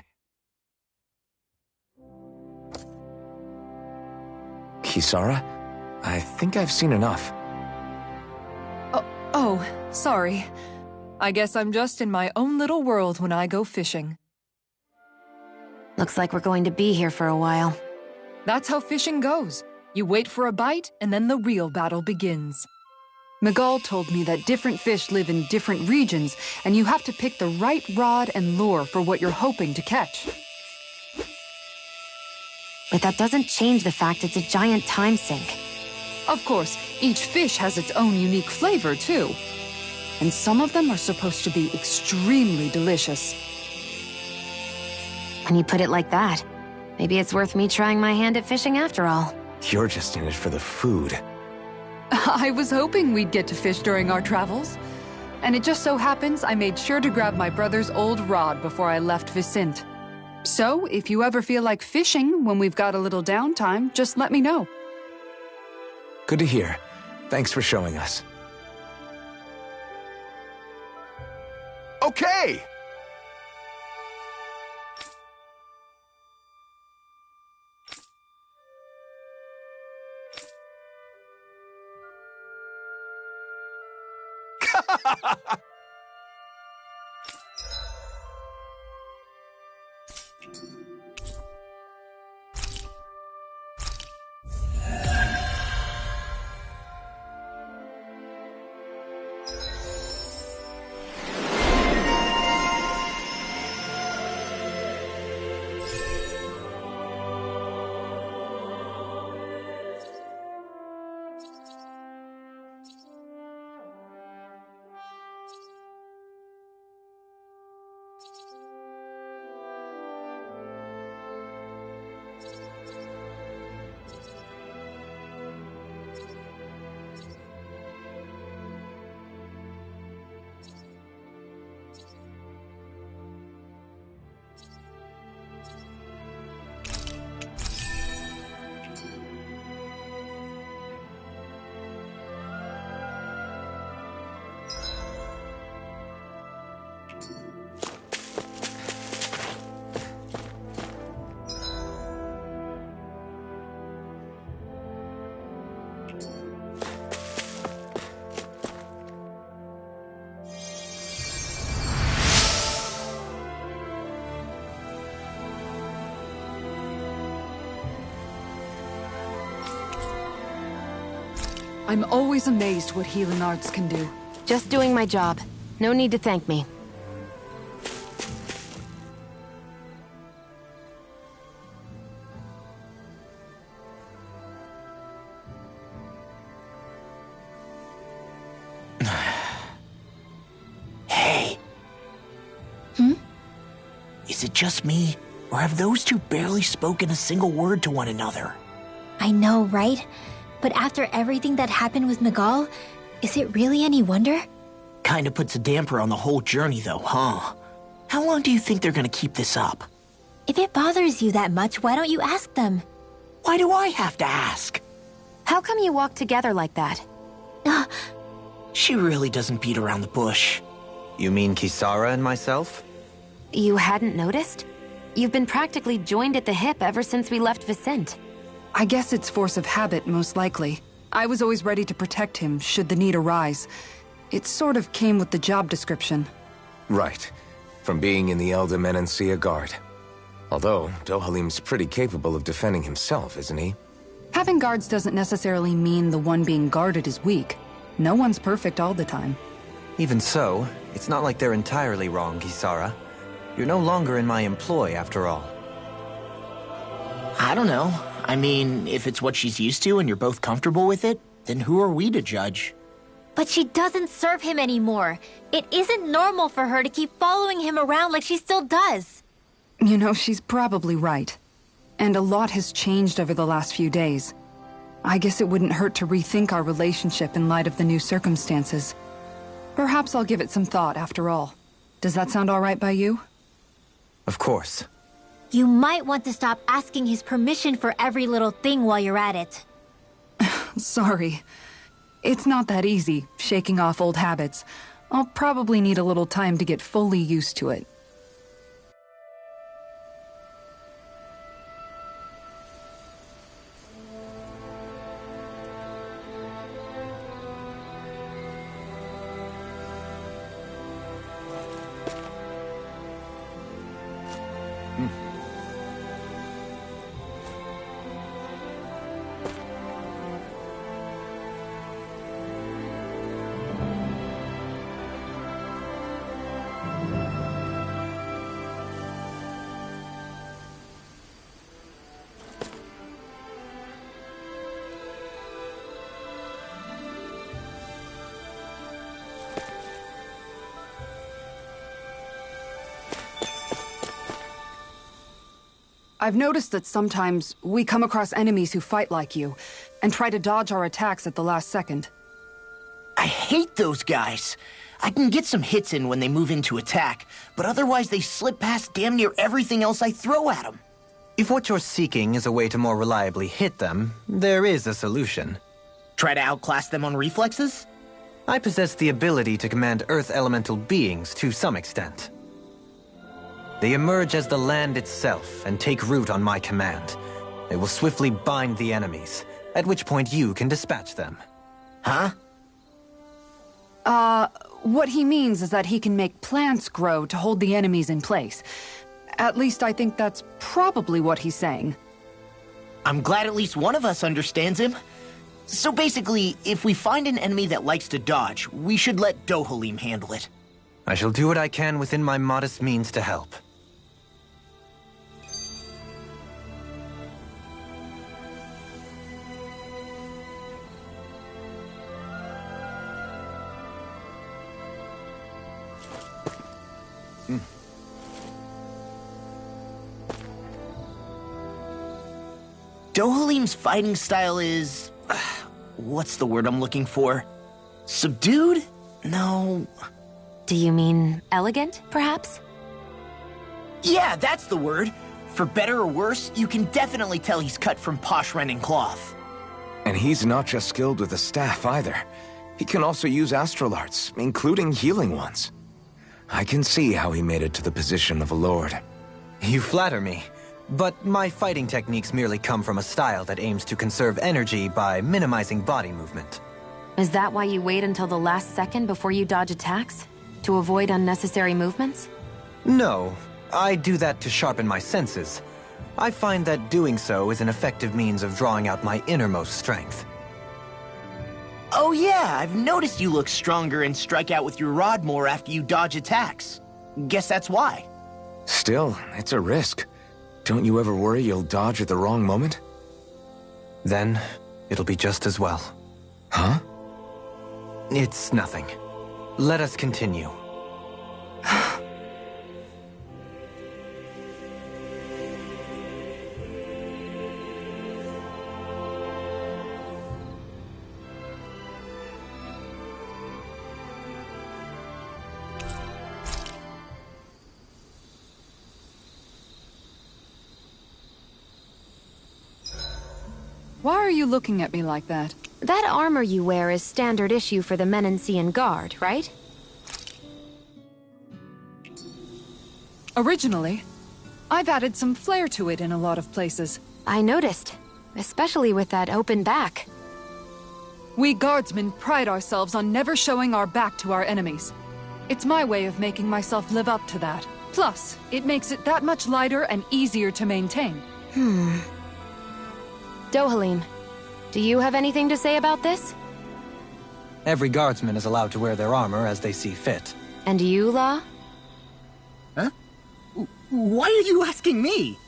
Kisara? I think I've seen enough. Oh, sorry. I guess I'm just in my own little world when I go fishing. Looks like we're going to be here for a while. That's how fishing goes. You wait for a bite, and then the real battle begins. Miguel told me that different fish live in different regions, and you have to pick the right rod and lure for what you're hoping to catch. But that doesn't change the fact it's a giant time sink. Of course, each fish has its own unique flavor, too. And some of them are supposed to be extremely delicious. When you put it like that, maybe it's worth me trying my hand at fishing after all. You're just in it for the food. I was hoping we'd get to fish during our travels. And it just so happens I made sure to grab my brother's old rod before I left Vicente. So, if you ever feel like fishing when we've got a little downtime, just let me know. Good to hear. Thanks for showing us. Okay! I'm always amazed what healing arts can do. Just doing my job. No need to thank me. Hey. Is it just me, or have those two barely spoken a single word to one another? I know, right? But after everything that happened with Miguel, is it really any wonder? Kinda puts a damper on the whole journey though, huh? How long do you think they're gonna keep this up? If it bothers you that much, why don't you ask them? Why do I have to ask? How come you walk together like that? She really doesn't beat around the bush. You mean Kisara and myself? You hadn't noticed? You've been practically joined at the hip ever since we left Vicente. I guess it's force of habit, most likely. I was always ready to protect him, should the need arise. It sort of came with the job description. Right. From being in the Elder Menancia Guard. Although, Dohalim's pretty capable of defending himself, isn't he? Having guards doesn't necessarily mean the one being guarded is weak. No one's perfect all the time. Even so, it's not like they're entirely wrong, Kisara. You're no longer in my employ, after all. I don't know. I mean, if it's what she's used to and you're both comfortable with it, then who are we to judge? But she doesn't serve him anymore. It isn't normal for her to keep following him around like she still does. You know, she's probably right. And a lot has changed over the last few days. I guess it wouldn't hurt to rethink our relationship in light of the new circumstances. Perhaps I'll give it some thought after all. Does that sound all right by you? Of course. You might want to stop asking his permission for every little thing while you're at it. Sorry. It's not that easy, shaking off old habits. I'll probably need a little time to get fully used to it. I've noticed that sometimes we come across enemies who fight like you, and try to dodge our attacks at the last second. I hate those guys. I can get some hits in when they move into attack, but otherwise they slip past damn near everything else I throw at them. If what you're seeking is a way to more reliably hit them, there is a solution. Try to outclass them on reflexes? I possess the ability to command Earth elemental beings to some extent. They emerge as the land itself and take root on my command. They will swiftly bind the enemies, at which point you can dispatch them. Huh? What he means is that he can make plants grow to hold the enemies in place. At least I think that's probably what he's saying. I'm glad at least one of us understands him. So basically, if we find an enemy that likes to dodge, we should let Dohalim handle it. I shall do what I can within my modest means to help. Dohalim's fighting style is... what's the word I'm looking for? Subdued? No... Do you mean elegant, perhaps? Yeah, that's the word. For better or worse, you can definitely tell he's cut from posh rending cloth. And he's not just skilled with the staff either. He can also use astral arts, including healing ones. I can see how he made it to the position of a lord. You flatter me. But my fighting techniques merely come from a style that aims to conserve energy by minimizing body movement. Is that why you wait until the last second before you dodge attacks? To avoid unnecessary movements? No, I do that to sharpen my senses. I find that doing so is an effective means of drawing out my innermost strength. Oh yeah, I've noticed you look stronger and strike out with your rod more after you dodge attacks. Guess that's why. Still, it's a risk. Don't you ever worry you'll dodge at the wrong moment? Then, it'll be just as well. Huh? It's nothing. Let us continue. Why are you looking at me like that? That armor you wear is standard issue for the Menancian Guard, right? Originally, I've added some flair to it in a lot of places. I noticed, especially with that open back. We guardsmen pride ourselves on never showing our back to our enemies. It's my way of making myself live up to that. Plus, it makes it that much lighter and easier to maintain. Dohalim, do you have anything to say about this? Every guardsman is allowed to wear their armor as they see fit. And you, La? Huh? Why are you asking me?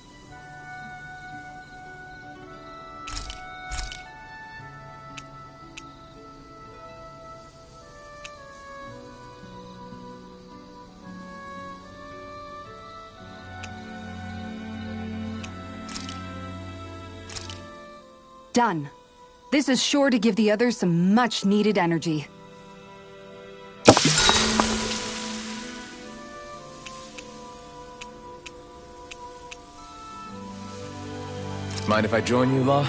Done. This is sure to give the others some much-needed energy. Mind if I join you, Law?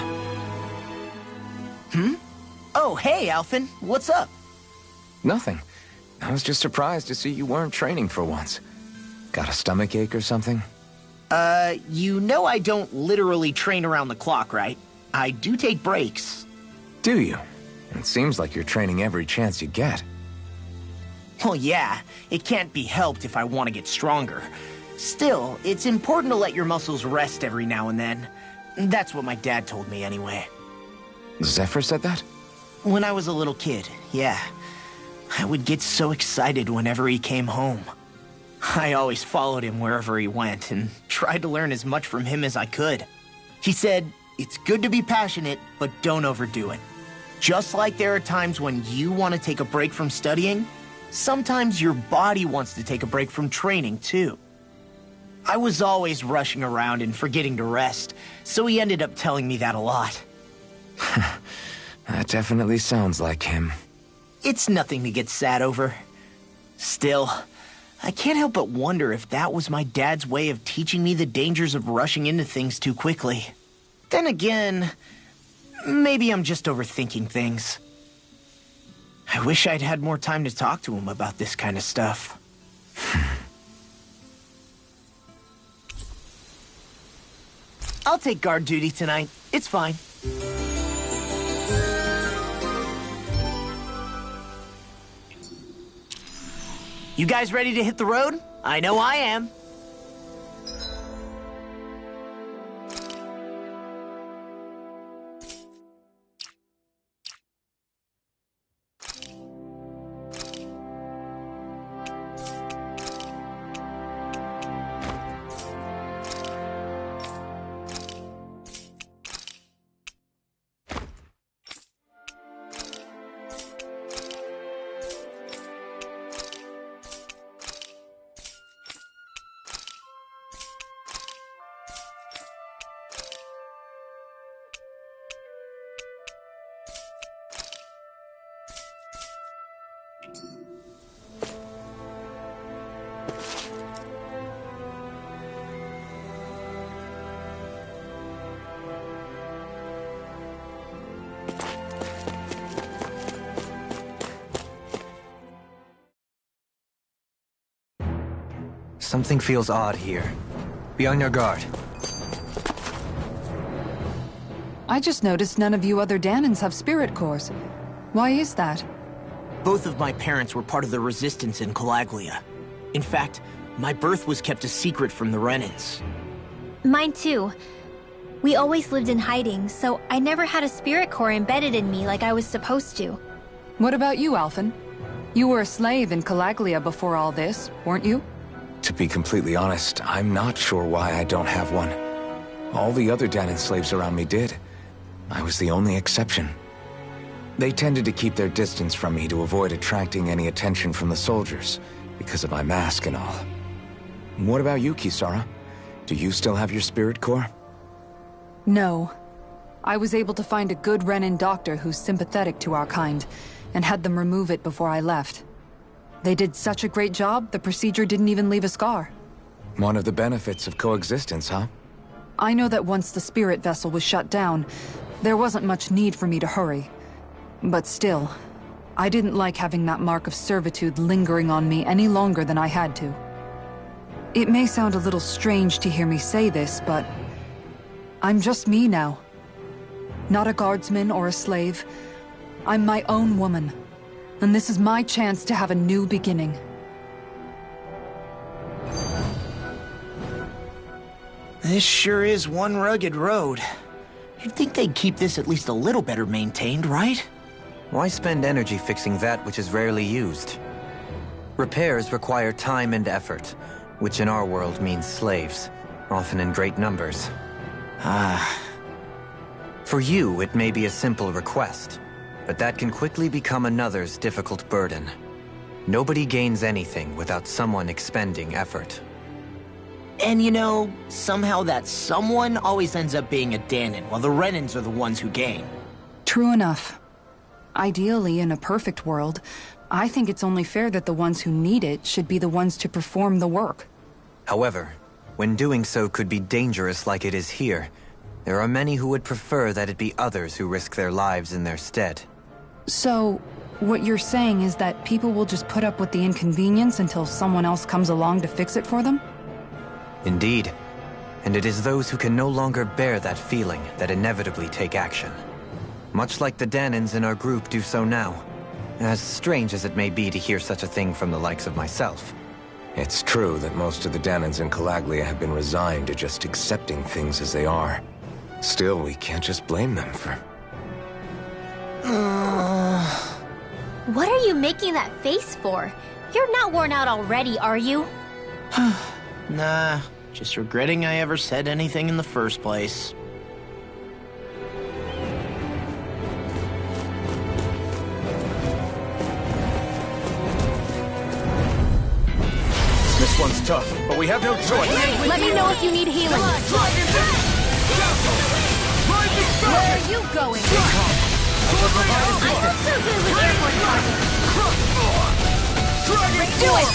Oh, hey, Alphen. What's up? Nothing. I was just surprised to see you weren't training for once. Got a stomach ache or something? You know I don't literally train around the clock, right? I do take breaks. Do you? It seems like you're training every chance you get. Well, yeah, it can't be helped if I want to get stronger. Still, it's important to let your muscles rest every now and then. That's what my dad told me anyway. Zephyr said that? When I was a little kid, yeah. I would get so excited whenever he came home. I always followed him wherever he went and tried to learn as much from him as I could. He said, it's good to be passionate, but don't overdo it. Just like there are times when you want to take a break from studying, sometimes your body wants to take a break from training, too. I was always rushing around and forgetting to rest, so he ended up telling me that a lot. That definitely sounds like him. It's nothing to get sad over. Still, I can't help but wonder if that was my dad's way of teaching me the dangers of rushing into things too quickly. Then again, maybe I'm just overthinking things. I wish I'd had more time to talk to him about this kind of stuff. I'll take guard duty tonight. It's fine. You guys ready to hit the road? I know I am. Something feels odd here. Be on your guard. I just noticed none of you other Danans have spirit cores. Why is that? Both of my parents were part of the resistance in Calaglia. In fact, my birth was kept a secret from the Renans. Mine too. We always lived in hiding, so I never had a spirit core embedded in me like I was supposed to. What about you, Alphen? You were a slave in Calaglia before all this, weren't you? To be completely honest, I'm not sure why I don't have one. All the other Danan slaves around me did. I was the only exception. They tended to keep their distance from me to avoid attracting any attention from the soldiers, because of my mask and all. What about you, Kisara? Do you still have your spirit core? No. I was able to find a good Renan doctor who's sympathetic to our kind, and had them remove it before I left. They did such a great job, the procedure didn't even leave a scar. One of the benefits of coexistence, huh? I know that once the spirit vessel was shut down, there wasn't much need for me to hurry. But still, I didn't like having that mark of servitude lingering on me any longer than I had to. It may sound a little strange to hear me say this, but I'm just me now. Not a guardsman or a slave. I'm my own woman. And this is my chance to have a new beginning. This sure is one rugged road. You'd think they'd keep this at least a little better maintained, right? Why spend energy fixing that which is rarely used? Repairs require time and effort, which in our world means slaves, often in great numbers. For you, it may be a simple request, but that can quickly become another's difficult burden. Nobody gains anything without someone expending effort. And you know, somehow that someone always ends up being a Danan, while the Renans are the ones who gain. True enough. Ideally, in a perfect world, I think it's only fair that the ones who need it should be the ones to perform the work. However, when doing so could be dangerous like it is here, there are many who would prefer that it be others who risk their lives in their stead. So, what you're saying is that people will just put up with the inconvenience until someone else comes along to fix it for them? Indeed. And it is those who can no longer bear that feeling that inevitably take action. Much like the Danans in our group do so now. As strange as it may be to hear such a thing from the likes of myself. It's true that most of the Danans in Calaglia have been resigned to just accepting things as they are. Still, we can't just blame them for... What are you making that face for? You're not worn out already, are you? Nah, just regretting I ever said anything in the first place. This one's tough, but we have no choice. Let me know if you need healing. Where are you going? I'm so good with airborne targets. Do it!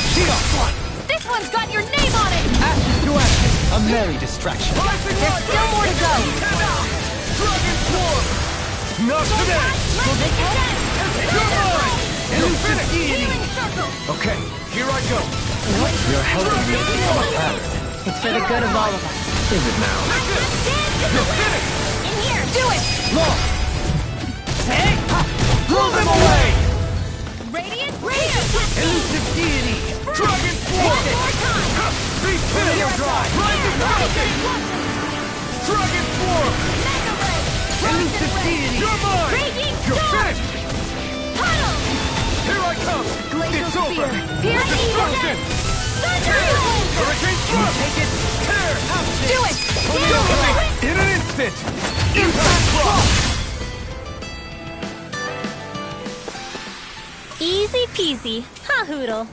This one's got your name on it! Ashes to ashes, a merry distraction. There's still more to go. Dragon Swarm! Not today! You're mine! Healing circle. Okay, here I go. You're helping me become a pattern. It's for the good of all of us. Is it now? You're finished! In here. Do it! Look! Hey! Blow them away! Radiant here. Elusive deity! Dragon Swarm! One more time. Be still! Rising Falcon! Dragon Swarm! Mega ray. Elusive deity! You're mine! Raging You're storm. finished! Tunnel. Here I come! Glacial It's over! spear. Pierce Destruction! Thunder. Hurricane Thrust! Take it! Tear! Do it! In an instant! Impact Frost! Easy peasy. Ha hoodle.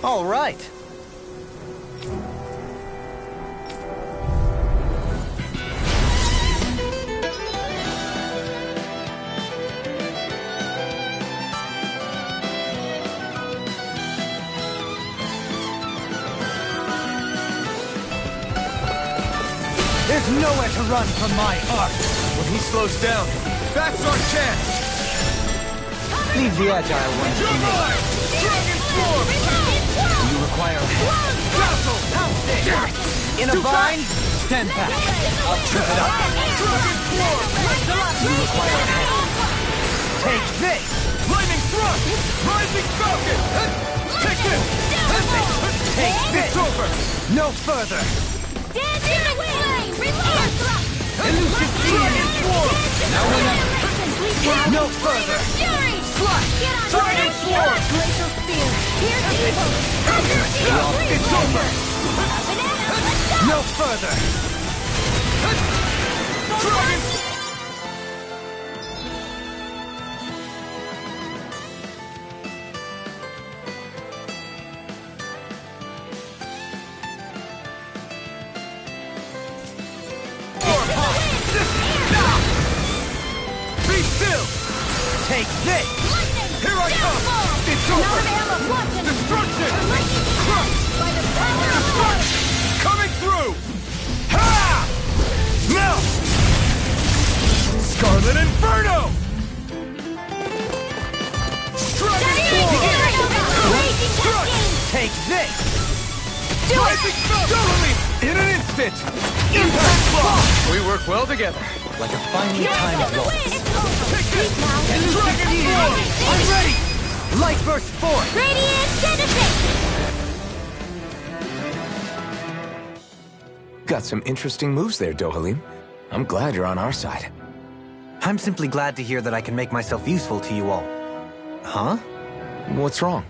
All right. There's nowhere to run from my art! When he slows down, that's our chance! Leave the agile ones to You're me. mine! Dragon Swarm! You require a hand. Battle! Pounce! In a vine, stand back. I'll trip it up. Dragon Swarm! You require a hand. Take this! Lightning Thrust! Rising Falcon! Take this! Take this! It's over! No further! Dancing flame. Reload. Elusive Dragon Swarm! Now or never. No further! Fury. Slash! Dragon Swarm! Glacial spear. Pierce evil. It's over! No further! Dragon! Be still! Take this! Here I come! It's over! Destruction! Crush! Destruction! Coming through! Ha! Now! Scarlet Inferno! Take this! Do it! In an instant! Impact Frost! We work well together, like a finely timed roll. Take this! Dragon Swarm! I'm ready! Light burst forth! Radiant devastation. Got some interesting moves there, Dohalim. I'm glad you're on our side. I'm simply glad to hear that I can make myself useful to you all. Huh? What's wrong?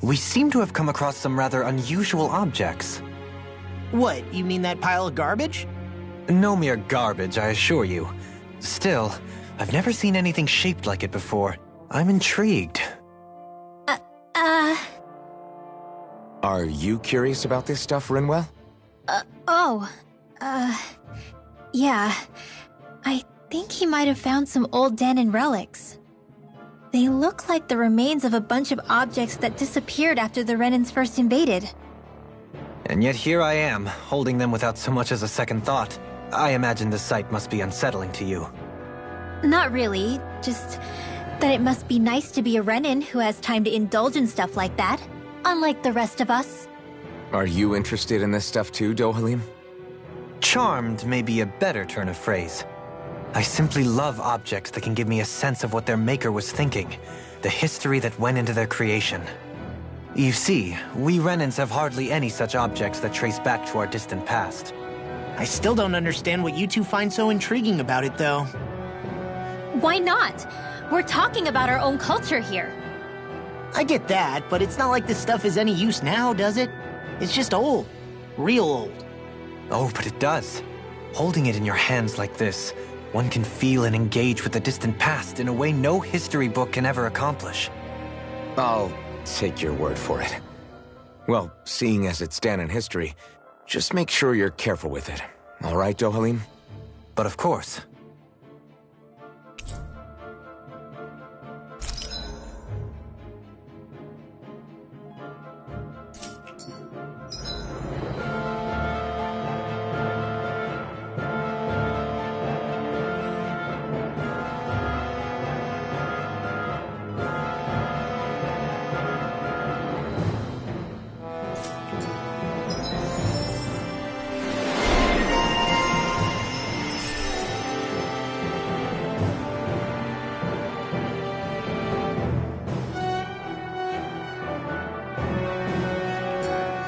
We seem to have come across some rather unusual objects. What, you mean that pile of garbage? No mere garbage, I assure you. Still, I've never seen anything shaped like it before. I'm intrigued. Are you curious about this stuff, Rinwell? Yeah. I think he might have found some old Danon relics. They look like the remains of a bunch of objects that disappeared after the Renans first invaded. And yet here I am, holding them without so much as a second thought. I imagine the sight must be unsettling to you. Not really, just that it must be nice to be a Renan who has time to indulge in stuff like that, unlike the rest of us. Are you interested in this stuff too, Dohalim? Charmed may be a better turn of phrase. I simply love objects that can give me a sense of what their maker was thinking, the history that went into their creation. You see, we Renans have hardly any such objects that trace back to our distant past. I still don't understand what you two find so intriguing about it, though. Why not? We're talking about our own culture here. I get that, but it's not like this stuff is any use now, does it? It's just old. Real old. Oh, but it does. Holding it in your hands like this, one can feel and engage with the distant past in a way no history book can ever accomplish. I'll take your word for it. Well, seeing as it's Danon history, just make sure you're careful with it. All right, Dohalim? But of course.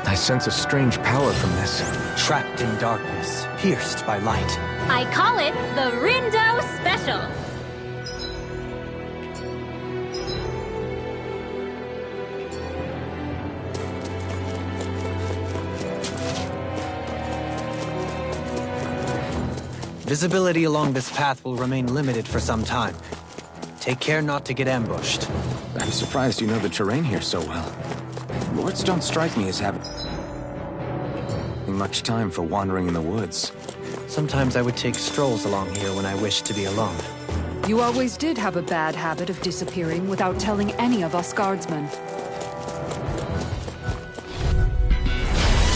I sense a strange power from this. Trapped in darkness, pierced by light. I call it the Rindo Special. Visibility along this path will remain limited for some time. Take care not to get ambushed. I'm surprised you know the terrain here so well. Lords don't strike me as having much time for wandering in the woods. Sometimes I would take strolls along here when I wished to be alone. You always did have a bad habit of disappearing without telling any of us guardsmen.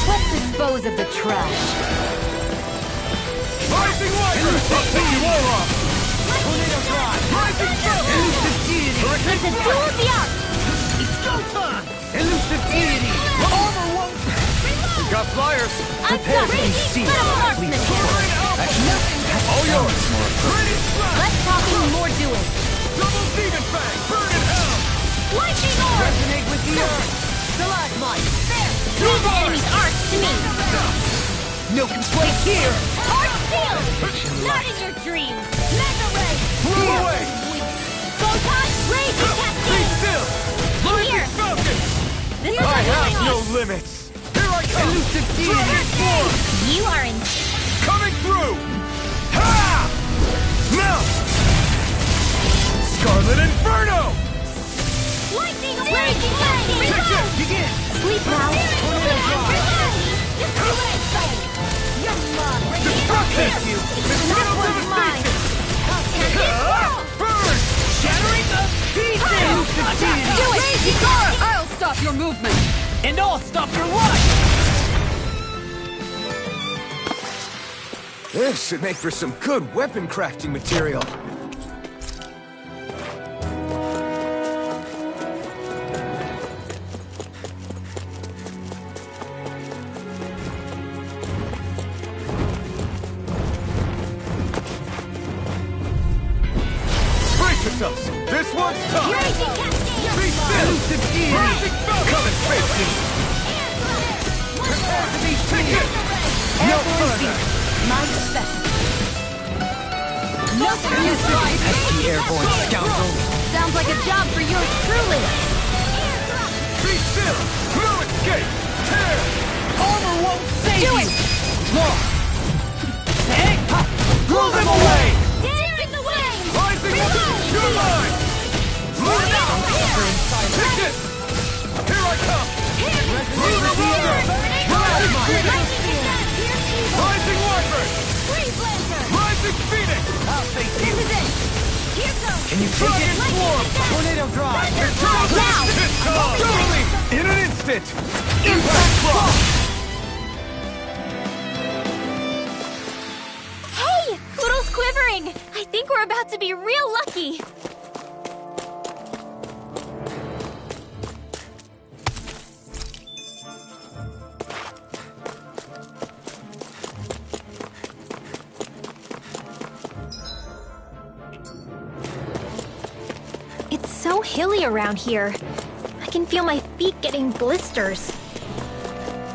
Let's dispose of the trash. Rising Rider! I'll take you all off! Tornado Drive! Rising Foe! Elusive Deity! It's a duel of the arts! It's showtime! Elusive Deity! Armor won't... We got flyers! Prepare to be seized. All yours! Ready strike! Let's talk more duels. Double Demon Fang! Burn in hell! Lightning orb! Resonate with the earth! Stalagmite! There! Leave the enemy's arts to me! No complaints here! Arc shield! Not in your dreams! Mega ray! Throw away! Photon! Raging Be cascade! still! Here! Lightning Falcon! This is I a have healing no arc. limits! Here I come! Elusive Deity form! You are in... Coming through! Ha! Now! Scarlet Inferno! Lightning raging cascade! Take it! Begin! Sleep now! You're mine! Destruction! Mosquito mine! devastation! Burn! Shattering the pieces! Elusive Deity! Do it! I'll stop your movement! And I'll stop your life! This should make for some good weapon crafting material. Brace yourselves! This one's tough! Raging cascade! Be still! Elusive Deity! Rising Falcon! Come and face me! Prepare to be taken! No further! My special! No serious right! Pesky airborne scoundrel! Sounds like a job for yours truly! Be still! No escape! Tear! Armor won't save Do you! it! Hey! Blow them away! Dance in the wind! Rising Can you take it? Tornado drive! In an instant! Impact block! Hey! Poodle's quivering! I think we're about to be real lucky! It's so hilly around here. I can feel my feet getting blisters.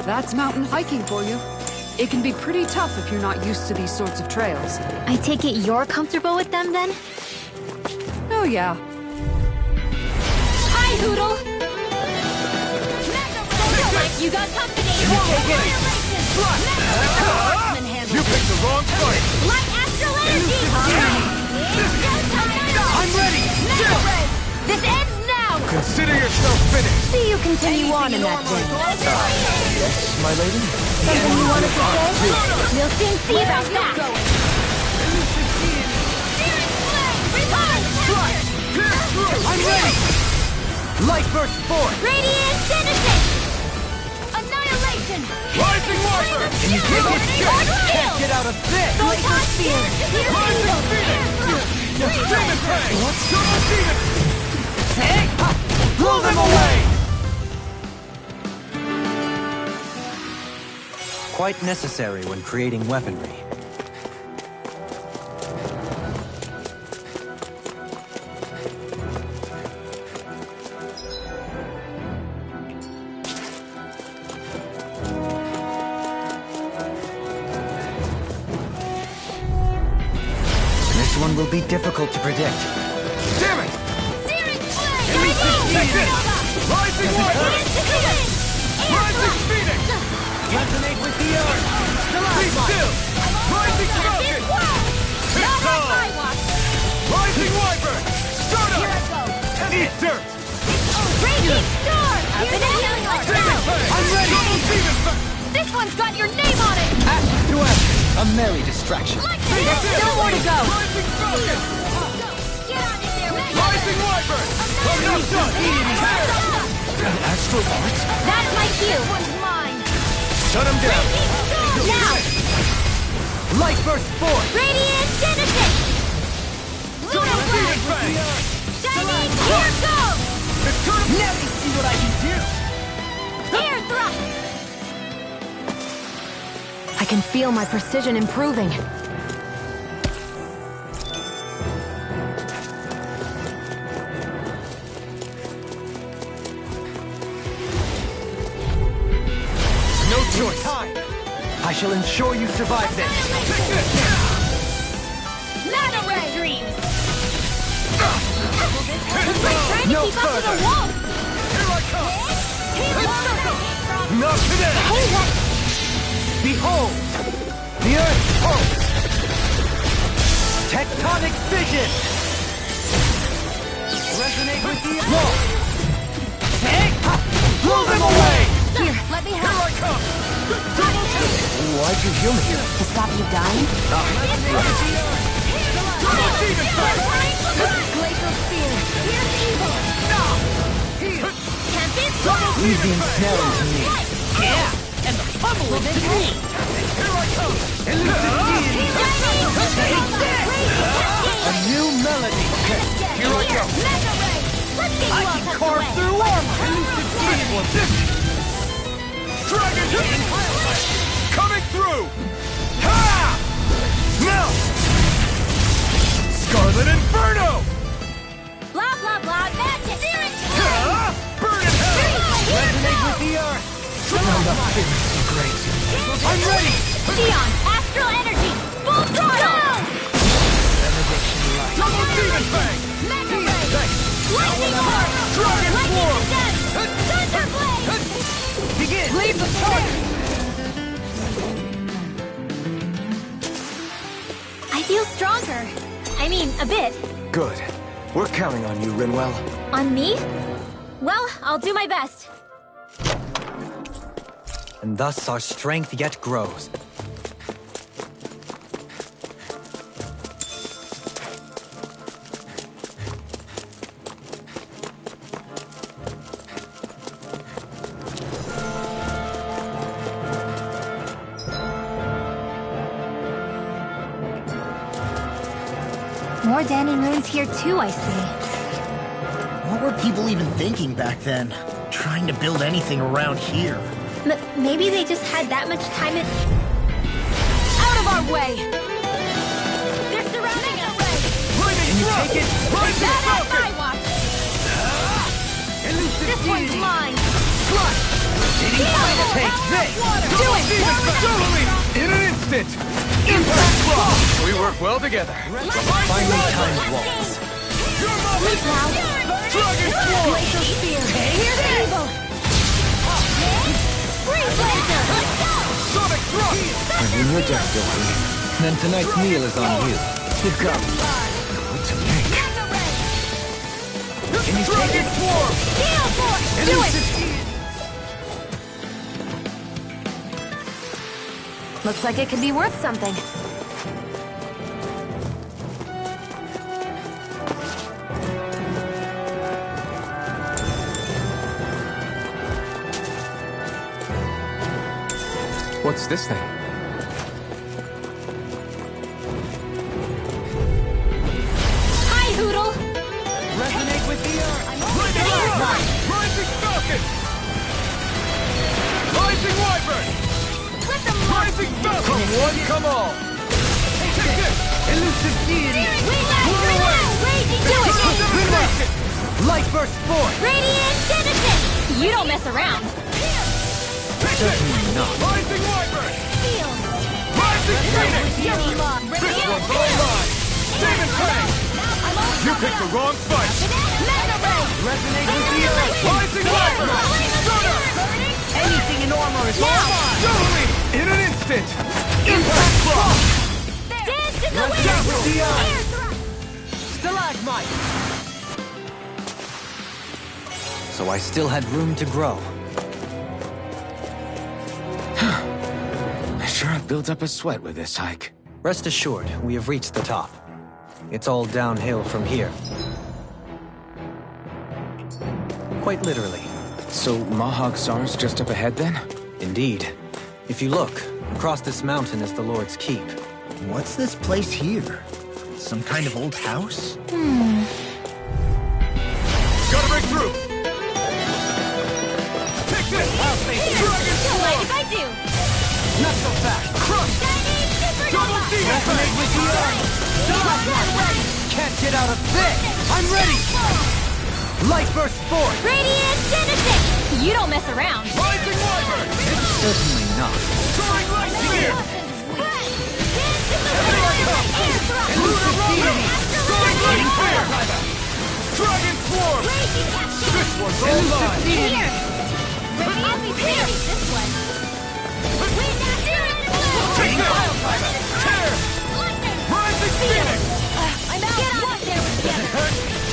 That's mountain hiking for you. It can be pretty tough if you're not used to these sorts of trails. I take it you're comfortable with them then? Oh yeah. Hi, Hoodle! You got company! You picked the wrong fight! Light astral energy! I'm ready! This ends now! Consider yourself finished! See you continue on in that den. Yes, my lady? Something you wanted to say? We'll soon see about that! I'm ready! Light burst forth! Radiant Genesis! Annihilation! Rising Wiper! Can you take it? Can't get out of this! Laser Spear! Rising Phoenix! Demon Fang! Double Demon! Blow them away! Quite necessary when creating weaponry. This one will be difficult to predict. Damn it! Take this! Rising Wiper! Rising Phoenix! Resonate with the earth! Be still! Rising Falcon! It's on! Rising Wiper! Stardust! Eat dirt! Raging Storm! Demon Fang! I'm ready! Double Demon Fang! This one's got your name on it! Ash to ash! A merry distraction. There's still more to go! Rising Falcon! Get on in there, Rising Wiper! I'm not done! An astral art? That's my cue! This one's mine! Shut him down! Now! Light burst forth! Radiant Genesis! Lunar Demon Blast! Fang! Shining! Here goes! It's turtle! Now you see what I can do! Air thrust! I can feel my precision improving. No choice! I shall ensure you survive this! Take this! Nano Ray! Dreams! It's Trying to No keep up with the further. wall! Here I come! Not today! Hey, what? Behold! The Earth's pulse! Tectonic vision! Resonate with the wall! Blow them away! Here, let me Here help! I come! Why'd you heal me? To stop you dying? Double Demon Fang! Glacial Spear! Here's evil! Tempest Blast! Easy and snaring to me. Yeah! And the pummel is to me! Here I come! A new melody! Here I go! Mega Ray! Let's get you I all can tucked carve away! through armor! Dragon Heat! Coming through! Ha! Now! Scarlet Inferno! Blah, blah, blah, magic! Ha! Burn in hell! Resonate with the earth! Great. I'm ready! Xion, astral energy! Full throttle! Double Demon Fang! Mega Ray! Lightning Arc! Dragon Lightning Form! Descent! Thunder Blade! Begin! Leave the target! I feel stronger. I mean, a bit. Good. We're counting on you, Rinwell. On me? Well, I'll do my best. And thus our strength yet grows. more Danon ruins here too, I see. What were people even thinking back then? Trying to build anything around here. Maybe they just had that much time at... Out of our way! They're surrounding us! Can you take it? That has my watch! This one's mine! Flush! Take this! Do it! Totally! In an instant! Impact block! We work well together. Finally timed walls. Sleep now! Dragon Swarm! Glacial Spear! Here's evil! Freeze Laser! Let's go! Sonic Thrust! I'm in your deck, Dylan. Then tonight's meal is on you. You got me. What to think? Can you Dragon Swarm! Gale Force! Do it! Looks like it could be worth something. What's this thing? Hi, Hoodle! Resonate with the earth! Rising Falcon! Rising Wyvern! Rising Falcon! Come one, come all! Take this! Elusive Deity! Raging Devastation! Light burst forth! Radiant Citizen! You don't mess around! Certainly not. Rising Wyvern! Feel! Rising Phoenix! This One's all mine! Demon Fang! You picked the wrong fight! Resonate with the earth! Rising Wyvern! Stunner! Anything in armor is all mine! Totally! In an instant! Impact block! Dance in the Resonate with the wind! eye! Air thrust! Stalagmite! So I still had room to grow. I sure have built up a sweat with this hike. Rest assured, we have reached the top. It's all downhill from here. Quite literally. So Mahag Sar's just up ahead then? Indeed. If you look, across this mountain is the Lord's Keep. What's this place here? Some kind of old house? Gotta break through! Take this! Dragon Don't mind if I do! Not so fast! Crush! Double Demon Fang! Can't get out of this! I'm ready! Light burst forth! Radiant Citizen! You don't mess around! Rising Wyvern! Certainly not. Soaring Light Spear! Dance in the wind! Air thrust! Lunar Deity! Soaring Light Spear! Dragon Swarm! This one's all mine! Here! I'll be baby this one! Wind after it! Take this! Tear! Rising Phoenix! I'm out! Get out there with them!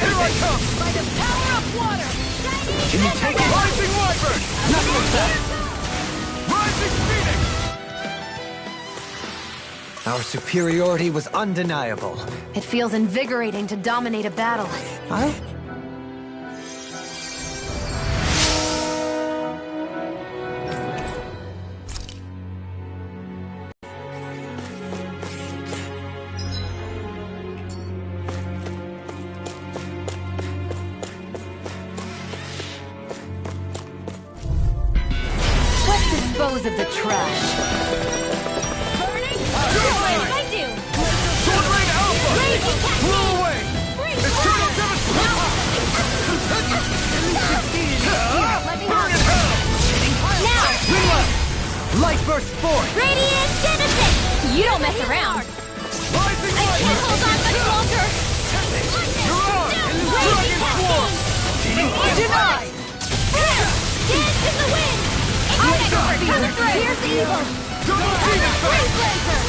Here I come! By the power of water! Can you take it? Rising Wyvern! Nothing like that! Rising Phoenix! Our superiority was undeniable. It feels invigorating to dominate a battle. Huh? Let's dispose of the trash. I do! Sword Rain Alpha! Raging Blow away! Eternal Devastation! Burn in hell! Now! Light burst forth! Radiant Citizen! You don't mess around! Rising I can't Wyvern! hold on much longer! You're on! Raging Dragon Swarm! Denied! Dance in the wind! Cover through! Here's evil! Double Demon Fang! Freeze Laser!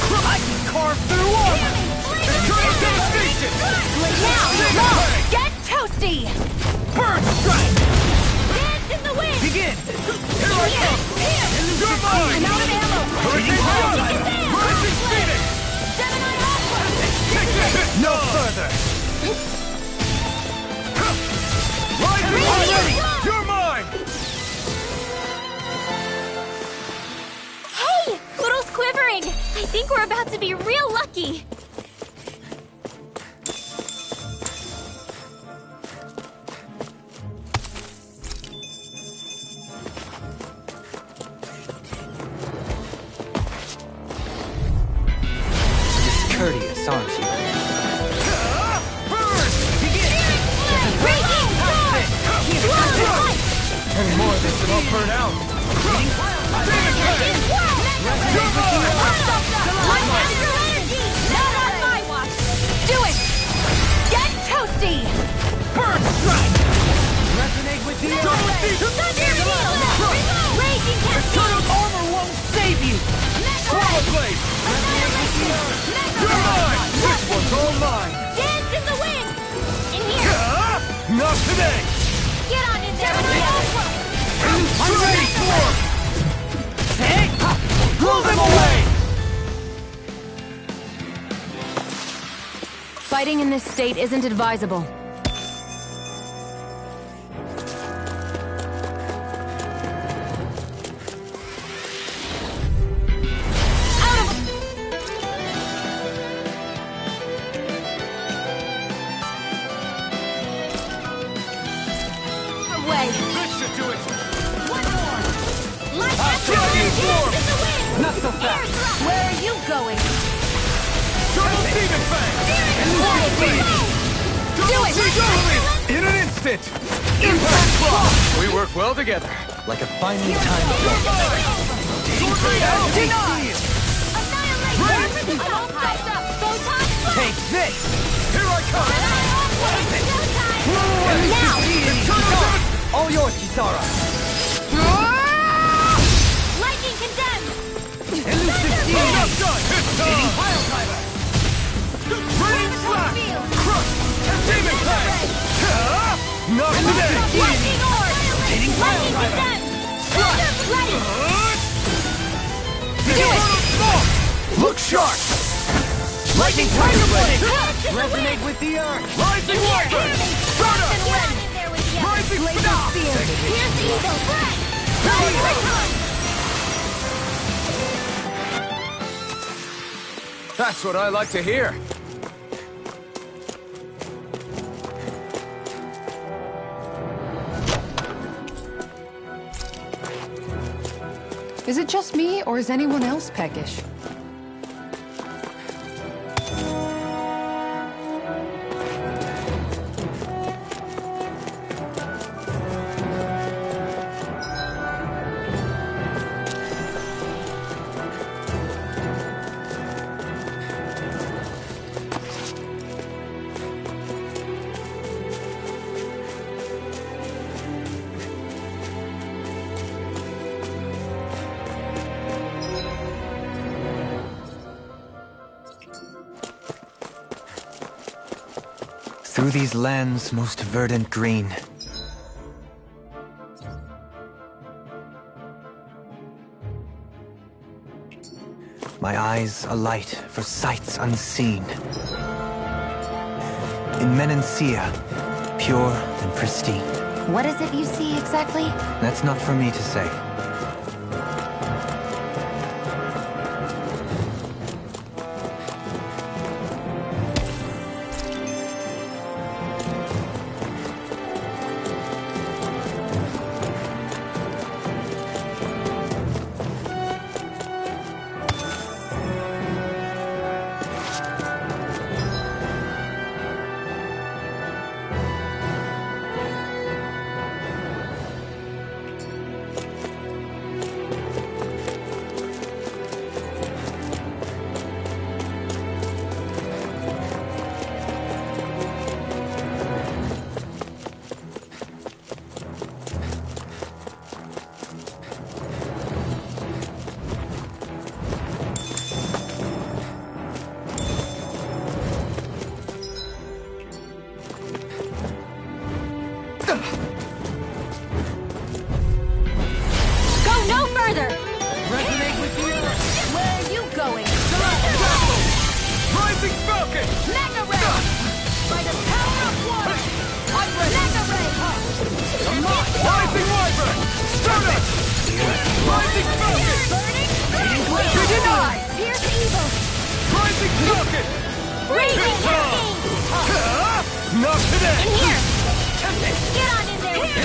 I can carve through armor! Eternal Devastation! Now! Get toasty! Burn Strike! Dance in the wind! Begin! Here I come! You're mine! I'm out of ammo! Hurricane Sun! Rising Phoenix! Gemini Aqua! Take this! No further! Rising Already! You're mine! Hey! Poodle's quivering! I think we're about to be real lucky! aren't you? Any more of this and I'll burn out. Not on my watch! Do it! Get toasty! Burn strike! Resonate with the Raging Eternal Cascade! armor won't save you! Swallow blade! You're mine! This one's all mine! Dance in the wind! In here! Not today! Get on in there! I'm ready for! Hey! Blow them away! Fighting in this state isn't advisable. Not so fast! Where are you going? Turtle Demon Fang! Do it! In an instant! Impact Block! We work well together. Like a finely timed You're mine! Denied! Take this! Here I come! Now! All yours, Kisara! Lightning condemned! Elusive Steel! Not done! It's time! Pile driver! Rain Slash! Crush! Demon Fang! Not today! Lightning orb! Lightning condemned! Ready! Do it! Look sharp! Lightning Tiger Blade! Resonate with the earth! Rising Wyvern! Start up! Get in there with you! Rising Stop! Here's the eagle! Recon! That's what I like to hear. Is it just me, or is anyone else peckish? Through these lands most verdant green. My eyes alight for sights unseen. In Menancia, pure and pristine. What is it you see exactly? That's not for me to say. Not today! In here! Get on in there with me!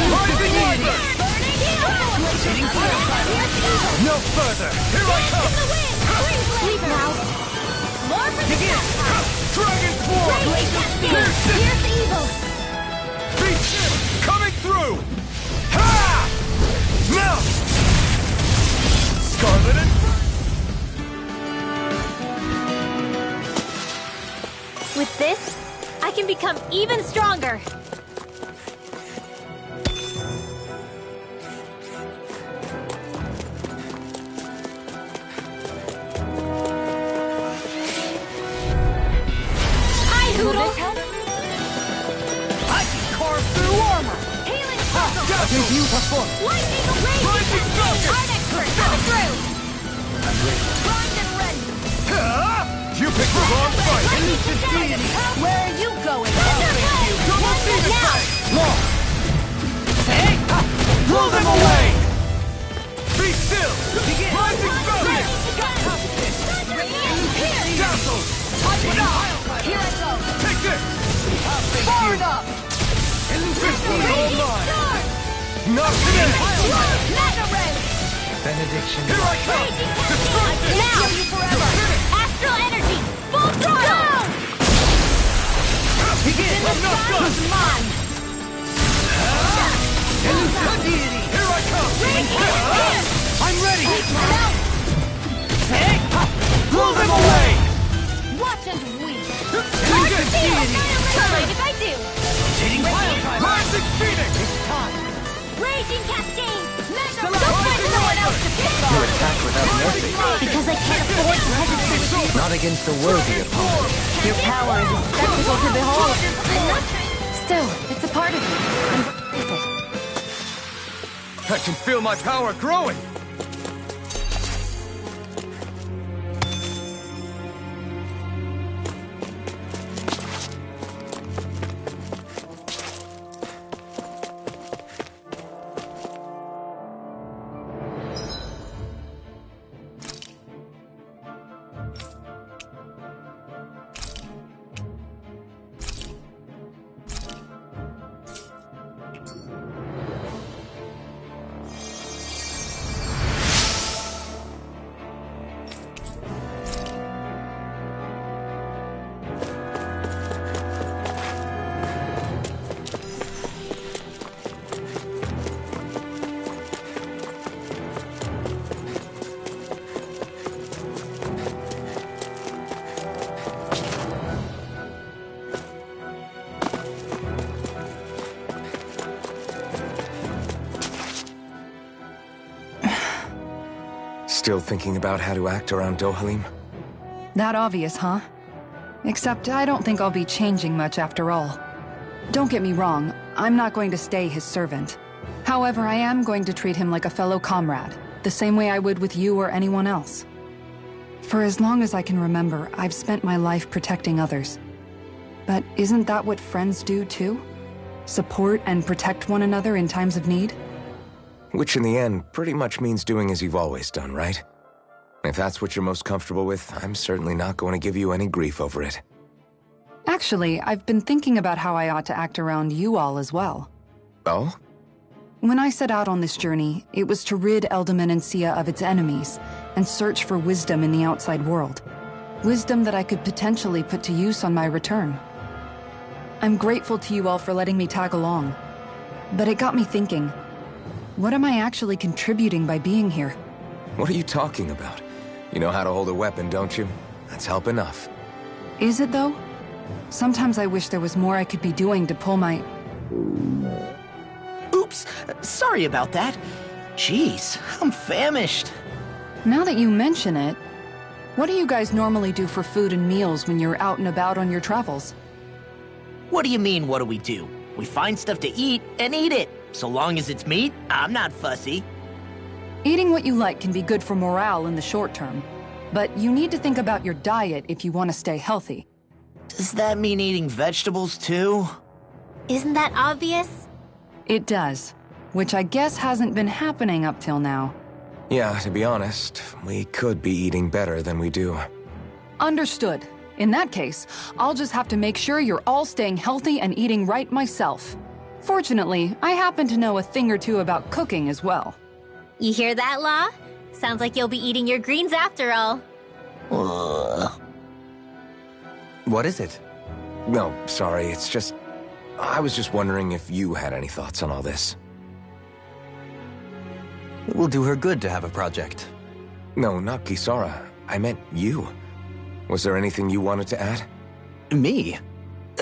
No further! Here I come! Leave now! More for the Begin! Dragon form! Here's evil! Beast coming through! Ha! Now! Scarlet and... With this, I can become even stronger. Debut performed! Lightning Blade! Rising Falcon! Art expert, coming through! I'm ready. Primed and ready! You picked the wrong fight! Elusive deity! Where are you going? Double Phoenix Now! Tank! Long! Hey! Blow them away! Be still! Begin! Rising Falcon! Dazzle! Here I go! Take this! Forward up! This one's all mine! Not today! Mega Ray! Benediction. Here I come! Destroy this! Now! You forever! Astral energy! Full throttle! Begin! I'm not done! Mine! Elusive deity! Here I come! I'm ready! Hey! Blow them away! Watch and weep! Elusive deity! Mind if I do! Rising Phoenix! Raging Cascade! Mega Don't Ray! find someone else to pick You attack without mercy. Because I can't afford to hesitate. Not against a worthy opponent. Your power is a spectacle to behold. I'm not trying. Still, it's a part of you. Embrace it. I can feel my power growing! Still thinking about how to act around Dohalim? That obvious, huh? Except I don't think I'll be changing much after all. Don't get me wrong, I'm not going to stay his servant. However, I am going to treat him like a fellow comrade, the same way I would with you or anyone else. For as long as I can remember, I've spent my life protecting others. But isn't that what friends do too? Support and protect one another in times of need? Which in the end pretty much means doing as you've always done, right? If that's what you're most comfortable with, I'm certainly not going to give you any grief over it. Actually, I've been thinking about how I ought to act around you all as well. Oh? When I set out on this journey, it was to rid Eldaman and Sia of its enemies, and search for wisdom in the outside world. Wisdom that I could potentially put to use on my return. I'm grateful to you all for letting me tag along. But it got me thinking, what am I actually contributing by being here? What are you talking about? You know how to hold a weapon, don't you? That's help enough. Is it though? Sometimes I wish there was more I could be doing to pull my... Oops, sorry about that. Jeez, I'm famished. Now that you mention it, what do you guys normally do for food and meals when you're out and about on your travels? What do you mean, what do we do? We find stuff to eat and eat it. So long as it's meat, I'm not fussy. Eating what you like can be good for morale in the short term, but you need to think about your diet if you want to stay healthy. Does that mean eating vegetables too? Isn't that obvious? It does, which I guess hasn't been happening up till now. Yeah, to be honest, we could be eating better than we do. Understood. In that case, I'll just have to make sure you're all staying healthy and eating right myself. Fortunately, I happen to know a thing or two about cooking as well. You hear that, Law? Sounds like you'll be eating your greens after all. Ugh. What is it? No, sorry, it's just... I was just wondering if you had any thoughts on all this. It will do her good to have a project. No, not Kisara. I meant you. Was there anything you wanted to add? Me?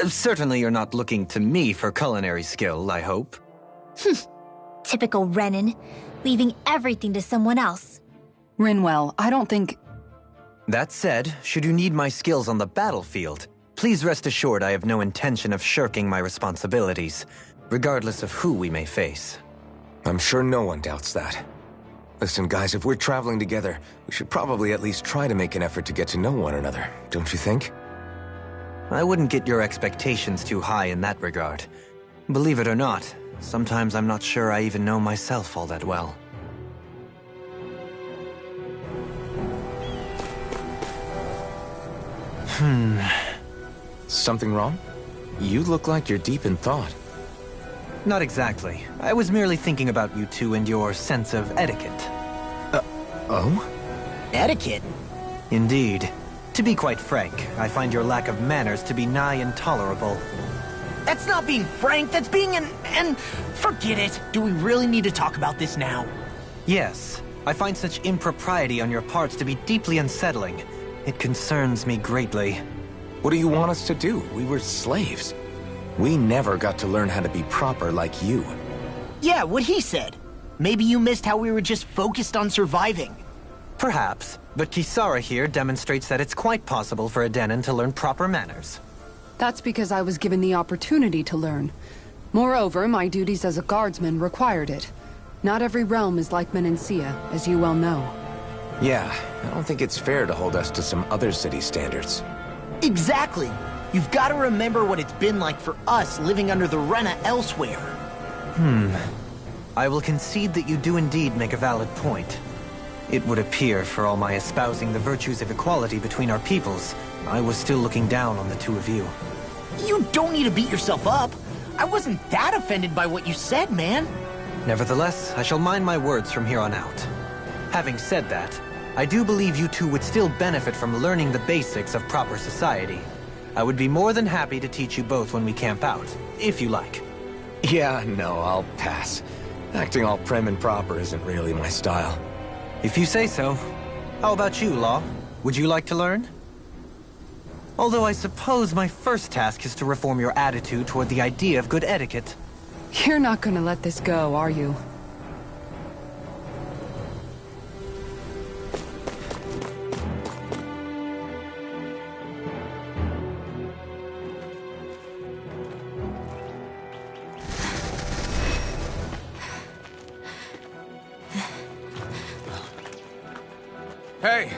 Certainly you're not looking to me for culinary skill, I hope. Typical Renan, leaving everything to someone else. Rinwell, I don't think... That said, should you need my skills on the battlefield, please rest assured I have no intention of shirking my responsibilities, regardless of who we may face. I'm sure no one doubts that. Listen, guys, if we're traveling together, we should probably at least try to make an effort to get to know one another, don't you think? I wouldn't get your expectations too high in that regard. Believe it or not, sometimes I'm not sure I even know myself all that well. Something wrong? You look like you're deep in thought. Not exactly. I was merely thinking about you two and your sense of etiquette. Oh? Etiquette? Indeed. To be quite frank, I find your lack of manners to be nigh intolerable. That's not being frank, that's being and forget it. Do we really need to talk about this now? Yes. I find such impropriety on your parts to be deeply unsettling. It concerns me greatly. What do you want us to do? We were slaves. We never got to learn how to be proper like you. Yeah, what he said. Maybe you missed how we were just focused on surviving. Perhaps, but Kisara here demonstrates that it's quite possible for a Denon to learn proper manners. That's because I was given the opportunity to learn. Moreover, my duties as a guardsman required it. Not every realm is like Menancia, as you well know. Yeah, I don't think it's fair to hold us to some other city standards. Exactly! You've got to remember what it's been like for us living under the Rena elsewhere. I will concede that you do indeed make a valid point. It would appear, for all my espousing the virtues of equality between our peoples, I was still looking down on the two of you. You don't need to beat yourself up. I wasn't that offended by what you said, man. Nevertheless, I shall mind my words from here on out. Having said that, I do believe you two would still benefit from learning the basics of proper society. I would be more than happy to teach you both when we camp out, if you like. Yeah, no, I'll pass. Acting all prim and proper isn't really my style. If you say so. How about you, Law? Would you like to learn? Although I suppose my first task is to reform your attitude toward the idea of good etiquette. You're not gonna let this go, are you? Hey,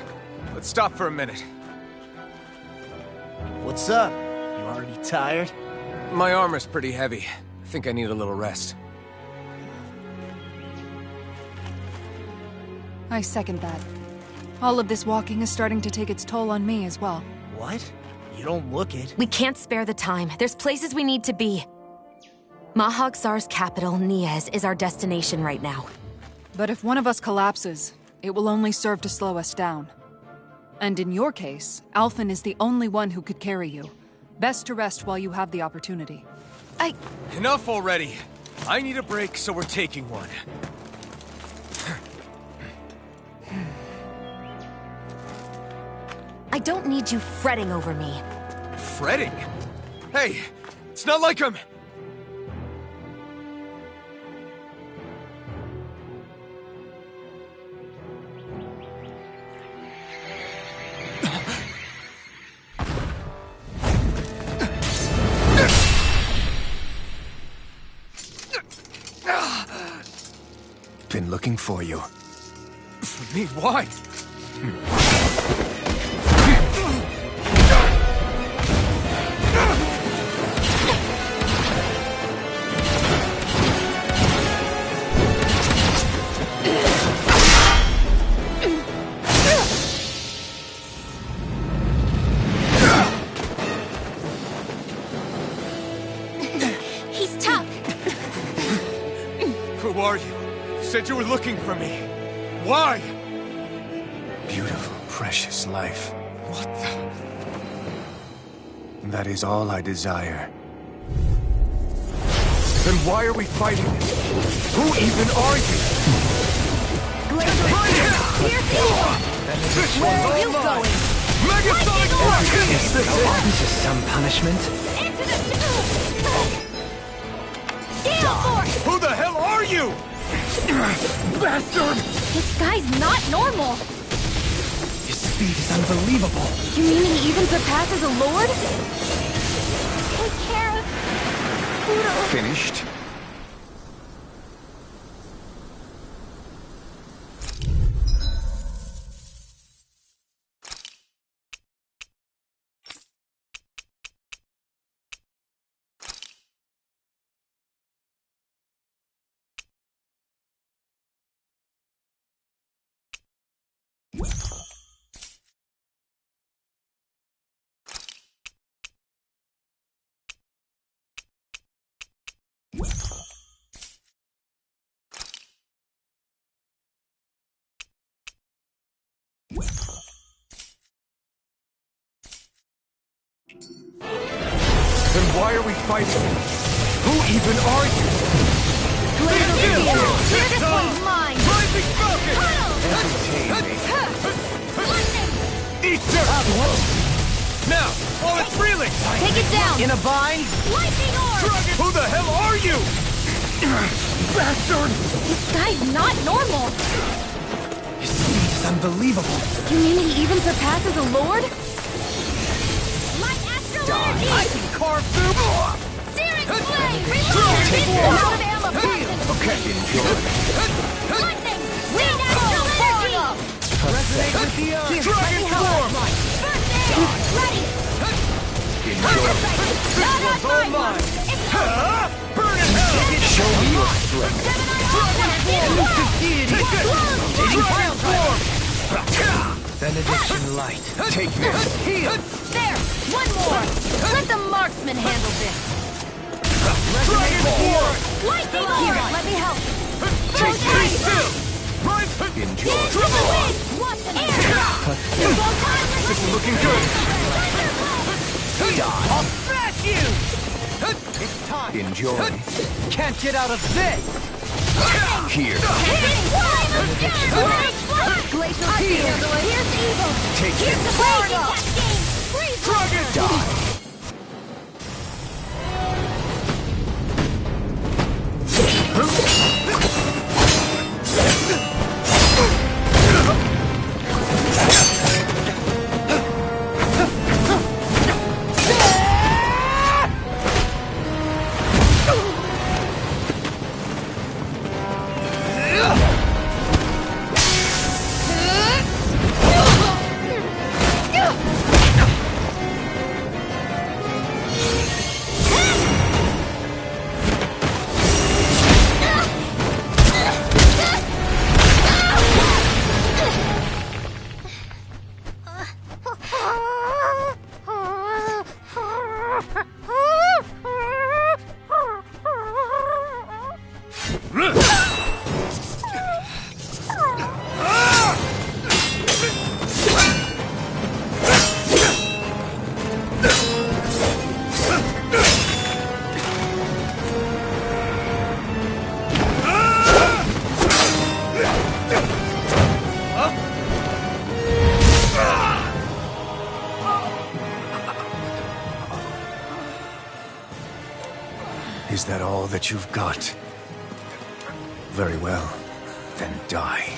let's stop for a minute. What's up? You already tired? My armor's pretty heavy. I think I need a little rest. I second that. All of this walking is starting to take its toll on me as well. What? You don't look it. We can't spare the time. There's places we need to be. Mahag-Sar's capital, Niez, is our destination right now. But if one of us collapses, it will only serve to slow us down. And in your case, Alphen is the only one who could carry you. Best to rest while you have the opportunity. Enough already! I need a break, so we're taking one. I don't need you fretting over me. Fretting? Hey, it's not like I'm... Been looking for you. For me? Why? He's tough. Who are you? You said you were looking for me. Why? Beautiful, precious life. What the... That is all I desire. Then why are we fighting? Who even are you? Where are you going? Megasonic Rocket! Is this some punishment? Into the Gale Force! Who the hell are you? Bastard! This guy's not normal. His speed is unbelievable. You mean he even surpasses a lord? Take care of Pluto. Finished? Then why are we fighting? Who even are you? This one's mine! Rising Falcon! Eat dirt! Now, while it's reeling! Take it down! In a bind? Lightning orb! Who the hell are you? Bastard! This guy's not normal! His speed is unbelievable. You mean he even surpasses a lord? Light astral energy! I can carve through... Searing flame! Reload! Out of ammo! Okay, enjoy. Lightning! Wind astral energy! Resonate with the earth! Dragon form! First aid! Ready! Enjoy. Not on All my mine! one! Burn in hell! Show me your strength. Dragon form! Benediction light. Take this. Heal. There! One more! Let the marksman handle this! Dragon form! Lightning orb! Let me help! Take this. Still! Rise! Enjoy. Triple wind! Watch the air! This is looking good. I'll smash you! It's time. Enjoy. Can't get out of this. Here. Glacial shield! Here's evil! Take Here's this. the blazing cascade! Freeze Dragon die. Is that all that you've got? Very well. Then die.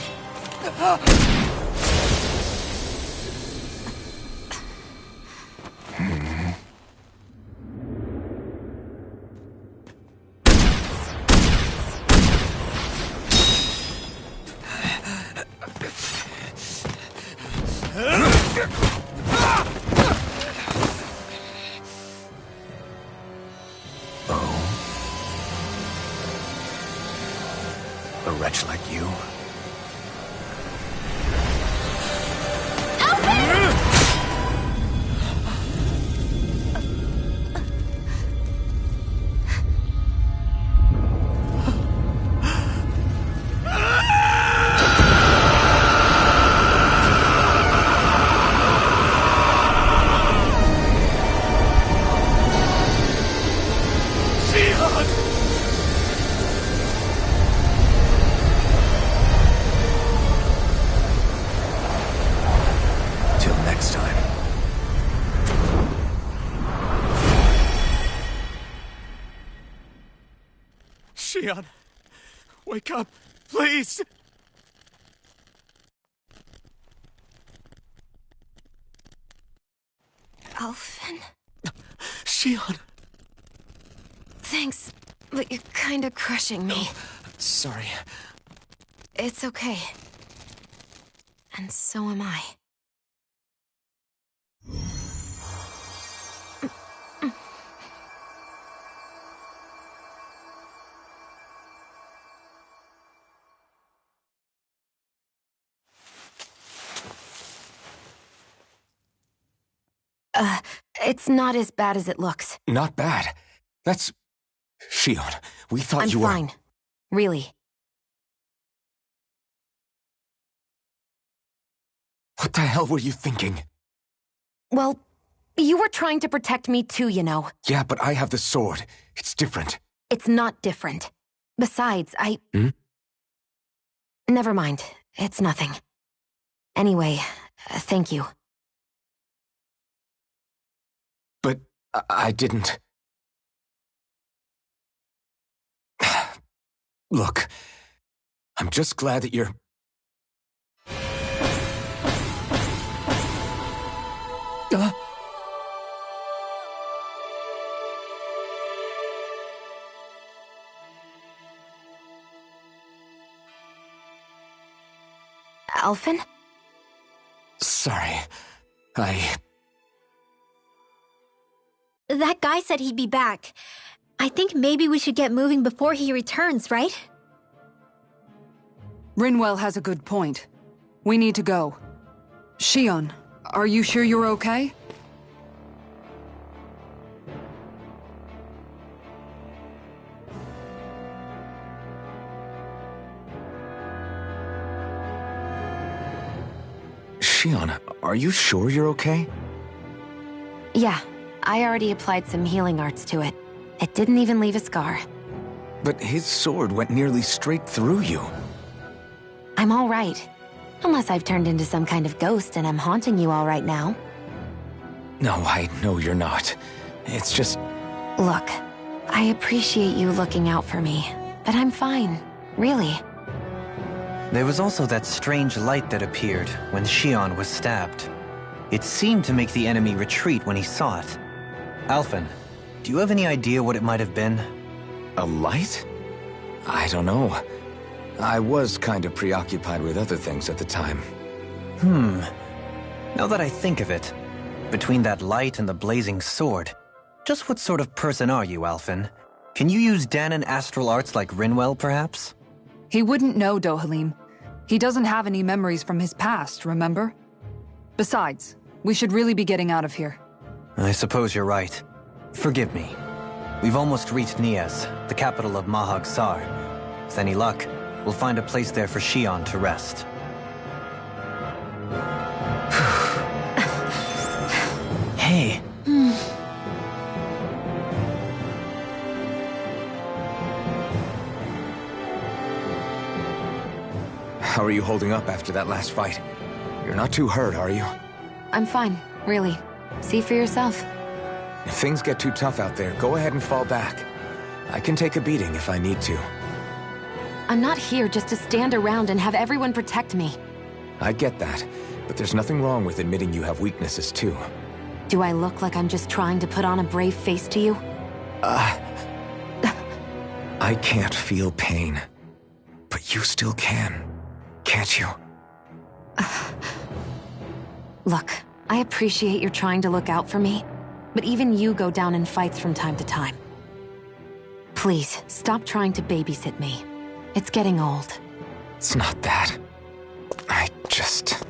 A wretch like you? Wake up, please! Alphen? Shion! Thanks, but you're kinda crushing me. Sorry. It's okay. And so am I. It's not as bad as it looks. Not bad. That's... Shion, we thought I'm you were... fine. Really. What the hell were you thinking? Well, you were trying to protect me too, you know. Yeah, but I have the sword. It's different. It's not different. Besides, Never mind. It's nothing. Anyway, thank you. But I didn't... Look, I'm just glad that you're... Alphen? Sorry. That guy said he'd be back. I think maybe we should get moving before he returns, right? Rinwell has a good point. We need to go. Shion, are you sure you're okay? Shion, are you sure you're okay? Yeah, I already applied some healing arts to it. It didn't even leave a scar. But his sword went nearly straight through you. I'm all right. Unless I've turned into some kind of ghost and I'm haunting you all right now. No, I know you're not. It's just... Look, I appreciate you looking out for me, but I'm fine, really. There was also that strange light that appeared when Shion was stabbed. It seemed to make the enemy retreat when he saw it. Alphen, do you have any idea what it might have been? A light? I don't know. I was kind of preoccupied with other things at the time. Now that I think of it, between that light and the blazing sword, just what sort of person are you, Alphen? Can you use Danon astral arts like Rinwell, perhaps? He wouldn't know, Dohalim. He doesn't have any memories from his past, remember? Besides, we should really be getting out of here. I suppose you're right. Forgive me. We've almost reached Nias, the capital of Mahag Sar. With any luck, we'll find a place there for Shion to rest. Hey. How are you holding up after that last fight? You're not too hurt, are you? I'm fine, really. See for yourself. If things get too tough out there, go ahead and fall back. I can take a beating if I need to. I'm not here just to stand around and have everyone protect me. I get that, but there's nothing wrong with admitting you have weaknesses too. Do I look like I'm just trying to put on a brave face to you? I can't feel pain. But you still can, can't you? Look, I appreciate you're trying to look out for me, but even you go down in fights from time to time. Please, stop trying to babysit me. It's getting old. It's not that. I just...